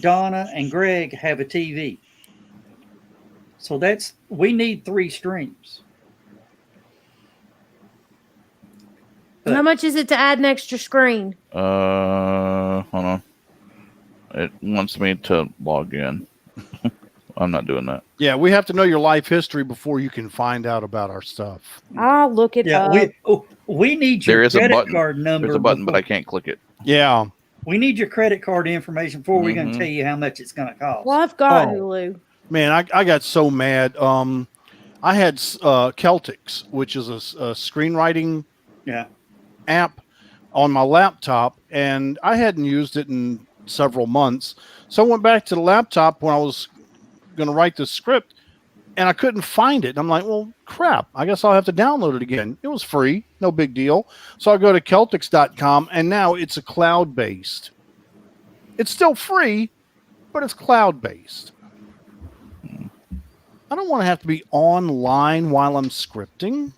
Donna, and Greg have a TV. So we need 3 streams. How much is it to add an extra screen? Hold on. It wants me to log in. I'm not doing that. Yeah, we have to know your life history before you can find out about our stuff. I'll look it up. We need your There is a credit button. card number. There's a button, but I can't click it. Yeah. We need your credit card information before we're going to tell you how much it's going to cost. Well, I've got Hulu. Man, I got so mad. I had Celtics, which is a screenwriting app on my laptop, and I hadn't used it in several months. So I went back to the laptop when I was going to write the script, and I couldn't find it. And I'm like, well, crap. I guess I'll have to download it again. It was free. No big deal. So I go to Celtics.com, and now it's a cloud-based. It's still free, but it's cloud-based. I don't want to have to be online while I'm scripting.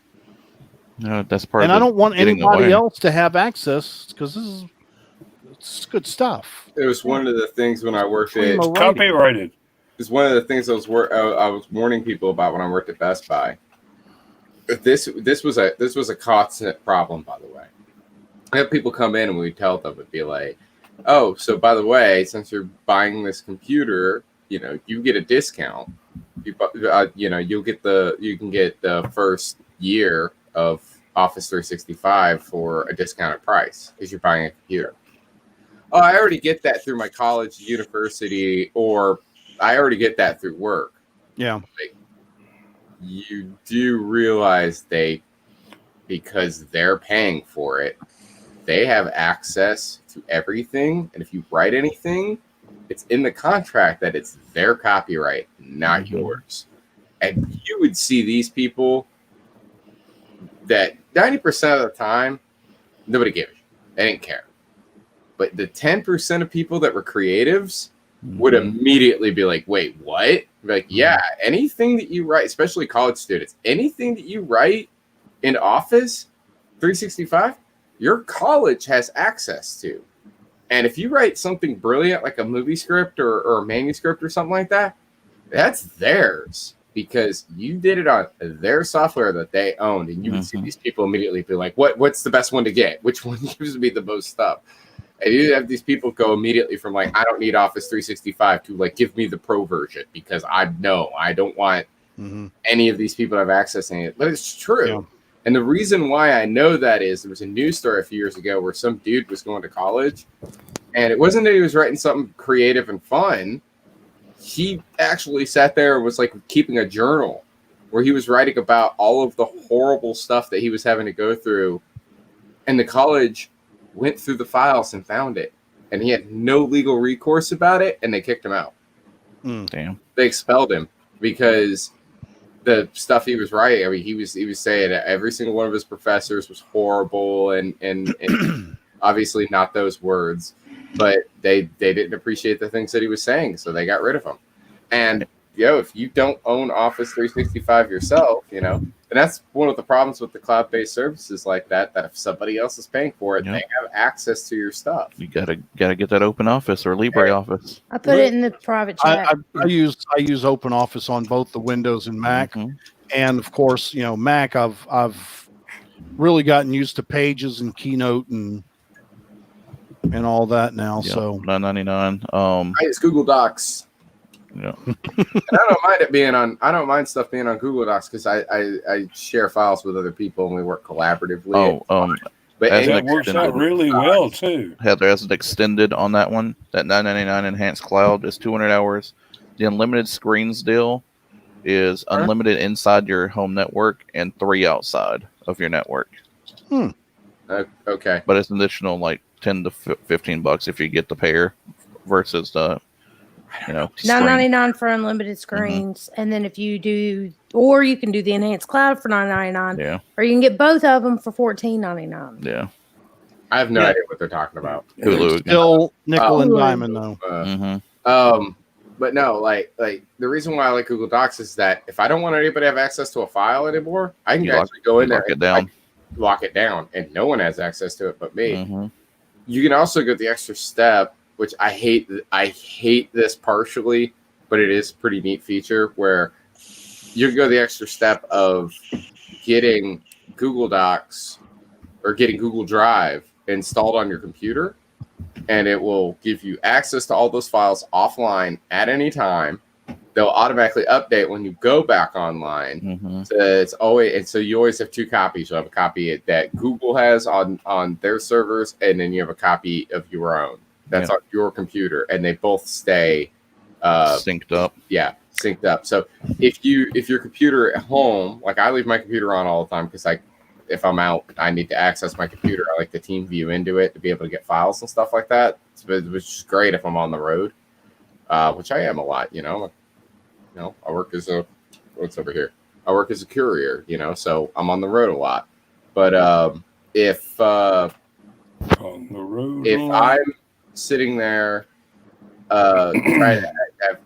No, that's part And of I don't want getting anybody away. else to have access because it's good stuff. It was one of the things when I worked at. Primo writing. Copyrighted. It's one of the things I was warning people about when I worked at Best Buy. This was a constant problem, by the way. I have people come in and we tell them it'd be like, oh, so by the way, since you're buying this computer, you get a discount you can get the first year of Office 365 for a discounted price because you're buying a computer. Oh, I already get that through my college, university, or I already get that through work. Yeah. Like, you do realize because they're paying for it, they have access to everything. And if you write anything, it's in the contract that it's their copyright, not yours. And you would see these people that 90% of the time, nobody gave a shit. They didn't care. But the 10% of people that were creatives would immediately be like, wait, what? Like, yeah, anything that you write, especially college students, anything that you write in Office 365, your college has access to. And if you write something brilliant, like a movie script or a manuscript or something like that, that's theirs because you did it on their software that they owned. And you would see these people immediately be like, what's the best one to get? Which one gives me the most stuff? And you have these people go immediately from like, I don't need Office 365 to like, give me the pro version because I don't want any of these people to have access to it. But it's true. Yeah. And the reason why I know that is there was a news story a few years ago where some dude was going to college and it wasn't that he was writing something creative and fun. He actually sat there and was like keeping a journal where he was writing about all of the horrible stuff that he was having to go through. And the college went through the files and found it, and he had no legal recourse about it, and they kicked him out. Damn. They expelled him because the stuff he was writing. I mean, he was saying that every single one of his professors was horrible, and obviously not those words, but they didn't appreciate the things that he was saying, so they got rid of him. And if you don't own Office 365 yourself, and that's one of the problems with the cloud-based services like that if somebody else is paying for it, they have access to your stuff. You gotta get that Open Office or LibreOffice. I put it in the private chat. I use Open Office on both the Windows and Mac, and of course, Mac. I've really gotten used to Pages and Keynote and all that now. So $9.99. It's Google Docs. Yeah. And I don't mind stuff being on Google Docs because I share files with other people and we work collaboratively. But that works out really well too. Heather, as an extended on that one, that $9.99 enhanced cloud is 200 hours. The unlimited screens deal is unlimited inside your home network and 3 outside of your network. Okay. But it's an additional like $10 to $15 if you get the pair versus the $9.99 for unlimited screens, and then if you do, or you can do the enhanced cloud for $9.99, or you can get both of them for $14.99. Yeah, I have no idea what they're talking about. Hulu still nickel and diamond though. But no, like the reason why I like Google Docs is that if I don't want anybody to have access to a file anymore, I can actually go in there and lock it down, and no one has access to it but me. You can also go the extra step, which I hate this partially, but it is a pretty neat feature where you can go the extra step of getting Google Docs or getting Google Drive installed on your computer, and it will give you access to all those files offline at any time. They'll automatically update when you go back online. So it's always, and so you always have 2 copies. You have a copy that Google has on their servers, and then you have a copy of your own. That's on your computer, and they both stay synced up. Yeah, synced up. So if your computer at home, like I leave my computer on all the time because if I'm out, I need to access my computer. I like to team view into it to be able to get files and stuff like that, which is great if I'm on the road, which I am a lot. I work as what's over here? I work as a courier. So I'm on the road a lot. But if on the road, I'm sitting there trying to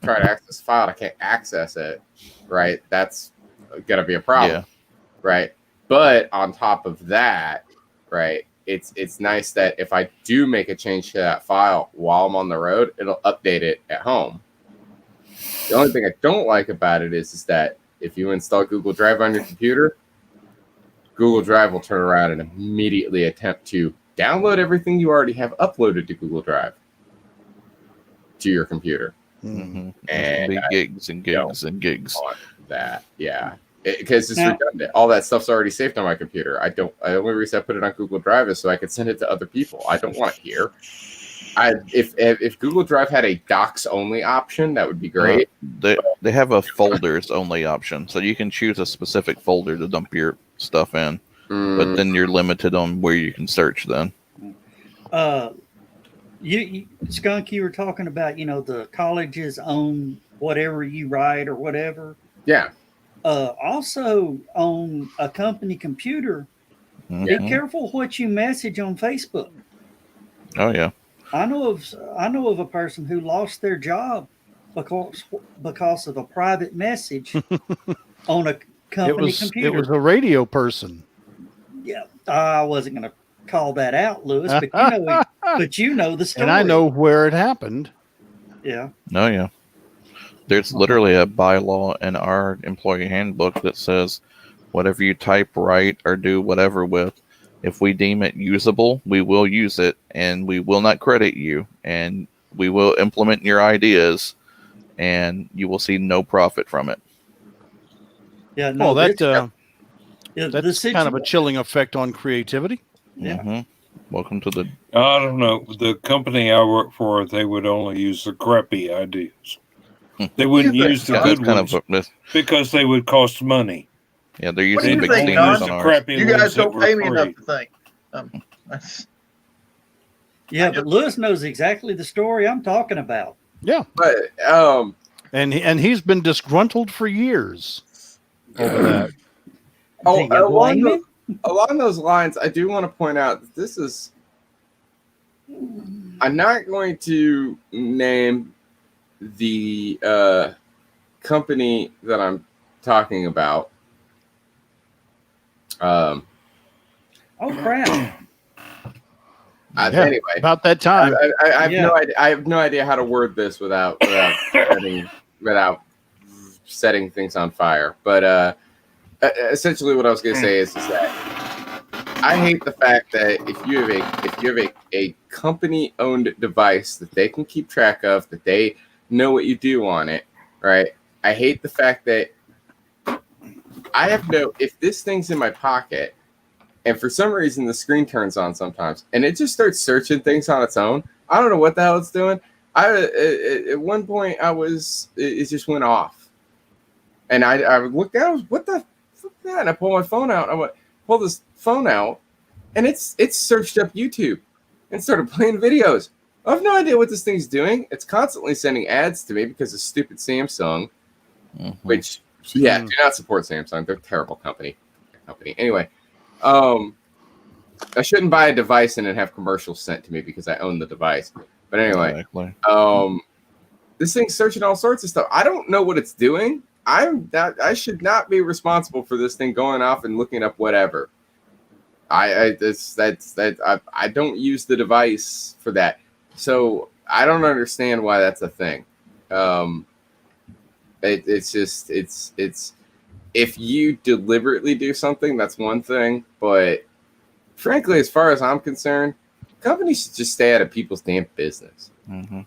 access a file, I can't access it, right? That's gonna be a problem, right? But on top of that, right, it's nice that if I do make a change to that file while I'm on the road, it'll update it at home. The only thing I don't like about it is that if you install Google Drive on your computer, Google Drive will turn around and immediately attempt to download everything you already have uploaded to Google Drive to your computer. Mm-hmm. And Be gigs and gigs and gigs. on that, yeah, because it's redundant. All that stuff's already saved on my computer. The only reason I put it on Google Drive is so I could send it to other people. I don't want it here. If Google Drive had a docs only option, that would be great. They have a folders only option, so you can choose a specific folder to dump your stuff in, but then you're limited on where you can search. Then, you Skunk, you were talking about the colleges own whatever you write or whatever. Yeah. Also on a company computer. mm-hmm. Be careful what you message on Facebook. Oh yeah. I know of a person who lost their job because of a private message on a company computer. It was a radio person. Yeah, I wasn't going to call that out, Lewis, but you know the story. And I know where it happened. Yeah. Oh yeah. There's literally a bylaw in our employee handbook that says whatever you type, write, or do whatever with, if we deem it usable, we will use it, and we will not credit you, and we will implement your ideas, and you will see no profit from it. Yeah, no, that's kind of a chilling effect on creativity. Yeah. Mm-hmm. Welcome to the... I don't know. The company I work for, they would only use the crappy ideas. They wouldn't use the good ones because they would cost money. Yeah, they're using big think, standards on ours. You guys don't pay me enough to think. Yeah, but Lewis knows exactly the story I'm talking about. Yeah, but and he's been disgruntled for years over that. Along those lines, I do want to point out that this is. I'm not going to name the company that I'm talking about. Oh crap! Anyway, about that time. I have no idea. I have no idea how to word this without setting things on fire. But essentially, what I was going to say is that I hate the fact that if you have a company-owned device that they can keep track of, that they know what you do on it, right? I hate the fact that if this thing's in my pocket and for some reason the screen turns on sometimes and it just starts searching things on its own, I don't know what the hell it's doing. At one point it just went off, and I looked down. I was, what the fuck that? And I pulled my phone out. Pull this phone out, and it's searched up YouTube and started playing videos. I have no idea what this thing's doing. It's constantly sending ads to me because of stupid Samsung, which do not support Samsung. They're a terrible company. Anyway, I shouldn't buy a device and then have commercials sent to me because I own the device. But anyway, this thing's searching all sorts of stuff. I don't know what it's doing. I should not be responsible for this thing going off and looking up whatever. I don't use the device for that, so I don't understand why that's a thing. It's if you deliberately do something, that's one thing, but frankly, as far as I'm concerned, companies should just stay out of people's damn business. Mm-hmm.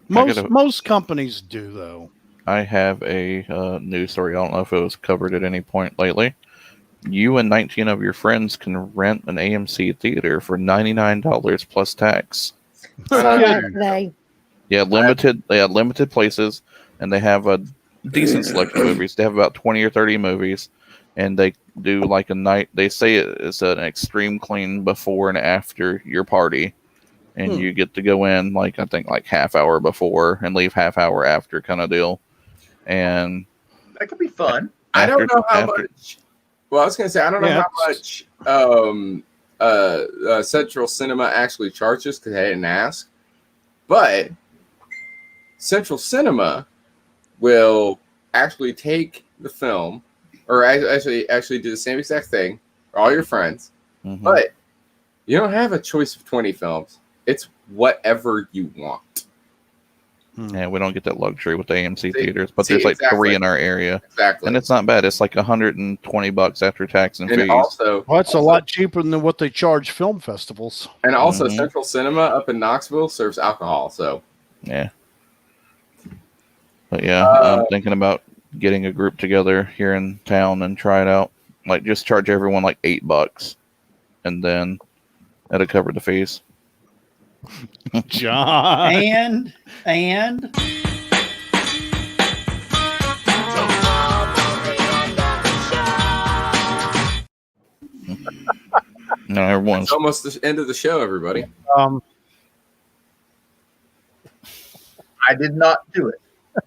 Most companies do, though. I have a news story. I don't know if it was covered at any point lately. You and 19 of your friends can rent an AMC theater for $99 plus tax. Yeah, limited. They have limited places, and they have a decent selection of movies. They have about 20 or 30 movies, and they do like a night. They say it's an extreme clean before and after your party, and you get to go in like half hour before and leave half hour after kind of deal. And that could be fun. I don't know how much. Well, I was going to say I don't know how much Central Cinema actually charges because I didn't ask, but Central Cinema will actually take the film, or actually do the same exact thing for all your friends, but you don't have a choice of 20 films. It's whatever you want. Yeah, we don't get that luxury with the AMC theaters, but there's like 3 in our area. Exactly. And it's not bad. It's like $120 after tax and fees. It's a lot cheaper than what they charge film festivals. And also Central Cinema up in Knoxville serves alcohol, so yeah. But yeah, I'm thinking about getting a group together here in town and try it out. Like, just charge everyone like $8, and then it'll cover the fees. John. And No, everyone's. It's almost the end of the show, everybody. I did not do it.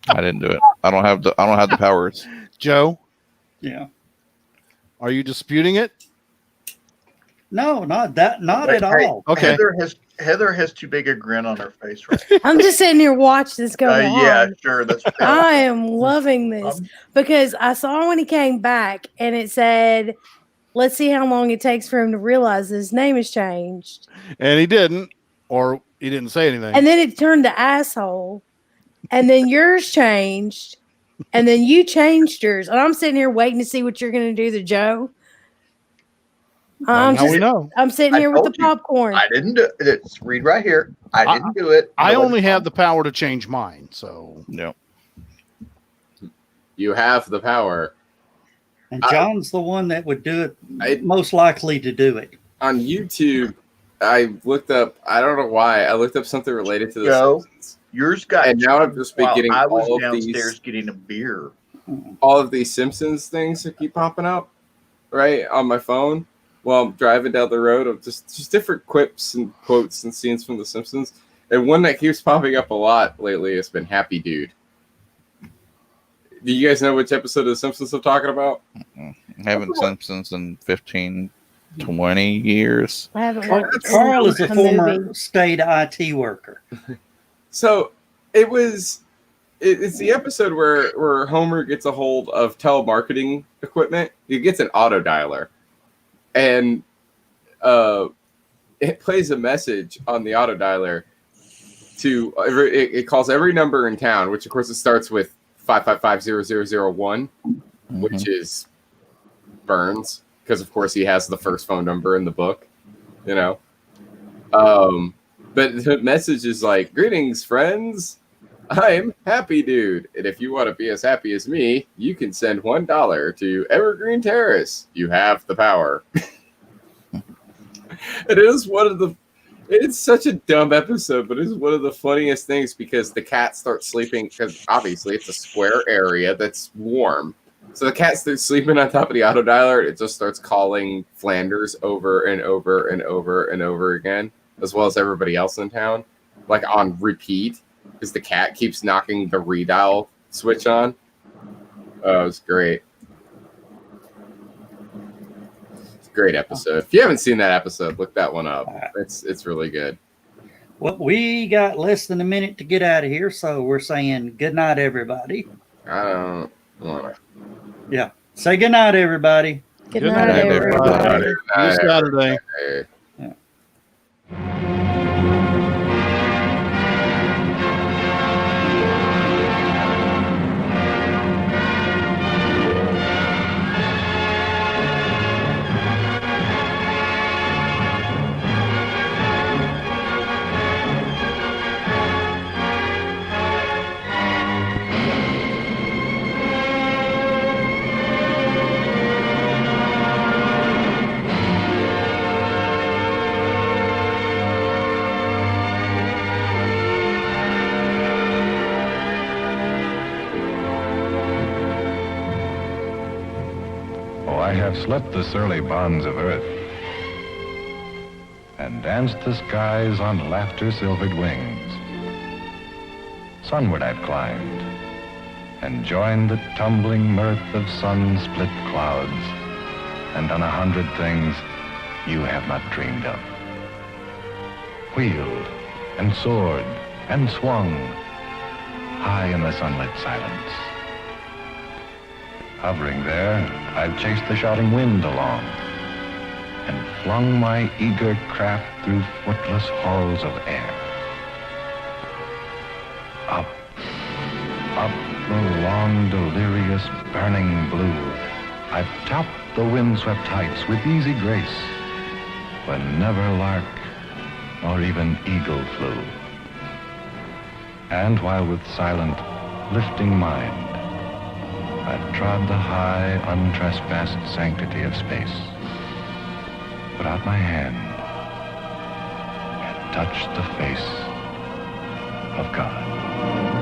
I didn't do it. I don't have the powers. Joe, yeah. are you disputing it? No, not at Hey, all. Okay. Heather has too big a grin on her face right now. I'm just sitting here watching this go on. Yeah, sure. That's I am loving this because I saw when he came back and it said, let's see how long it takes for him to realize his name has changed. And he didn't, or he didn't say anything. And then it turned to asshole. And then yours changed. And then you changed yours. And I'm sitting here waiting to see what you're going to do to Joe. Now we know. I'm sitting here with the popcorn. I didn't do it. It's read right here. I didn't do it. I only have the power to change mine. So, no. You have the power. And John's the one that would do it, most likely to do it. On YouTube, I looked up, I don't know why, I looked up something related to the Simpsons. Yours got, and now I've just been getting I was all of downstairs these, getting a beer. all of these Simpsons things that keep popping up, right, on my phone while I'm driving down the road of just different quips and quotes and scenes from The Simpsons. And one that keeps popping up a lot lately has been Happy Dude. Do you guys know which episode of The Simpsons I'm talking about? I haven't Simpsons in 15, 20 years. I haven't watched Carl is a former movie. state IT worker. So it's the episode where Homer gets a hold of telemarketing equipment. He gets an auto dialer, and it plays a message on the auto dialer to it calls every number in town, which of course it starts with 555-0001, which is Burns, because of course he has the first phone number in the book, you know. But the message is like, "Greetings, friends. I'm Happy Dude, and if you want to be as happy as me, you can send $1 to Evergreen Terrace. You have the power." It is one of the. It's such a dumb episode, but it's one of the funniest things because the cat starts sleeping because obviously it's a square area that's warm. So the cat starts sleeping on top of the auto dialer, and it just starts calling Flanders over and over and over and over again, as well as everybody else in town, like on repeat, because the cat keeps knocking the redial switch on. Oh, it was great. Great episode. If you haven't seen that episode, look that one up. It's really good. Well, we got less than a minute to get out of here, so we're saying good night, everybody. I don't want to. Yeah. Say good night, everybody. Good night, everybody. This Saturday. I have slept the surly bonds of earth and danced the skies on laughter-silvered wings. Sunward I've climbed and joined the tumbling mirth of sun-split clouds and done 100 things you have not dreamed of. Wheeled and soared and swung high in the sunlit silence. Hovering there, I've chased the shouting wind along and flung my eager craft through footless halls of air. Up, up the long, delirious, burning blue, I've topped the windswept heights with easy grace, when never lark nor even eagle flew. And while with silent, uplifting mind. I've trod the high, untrespassed sanctity of space. Put out my hand and touched the face of God.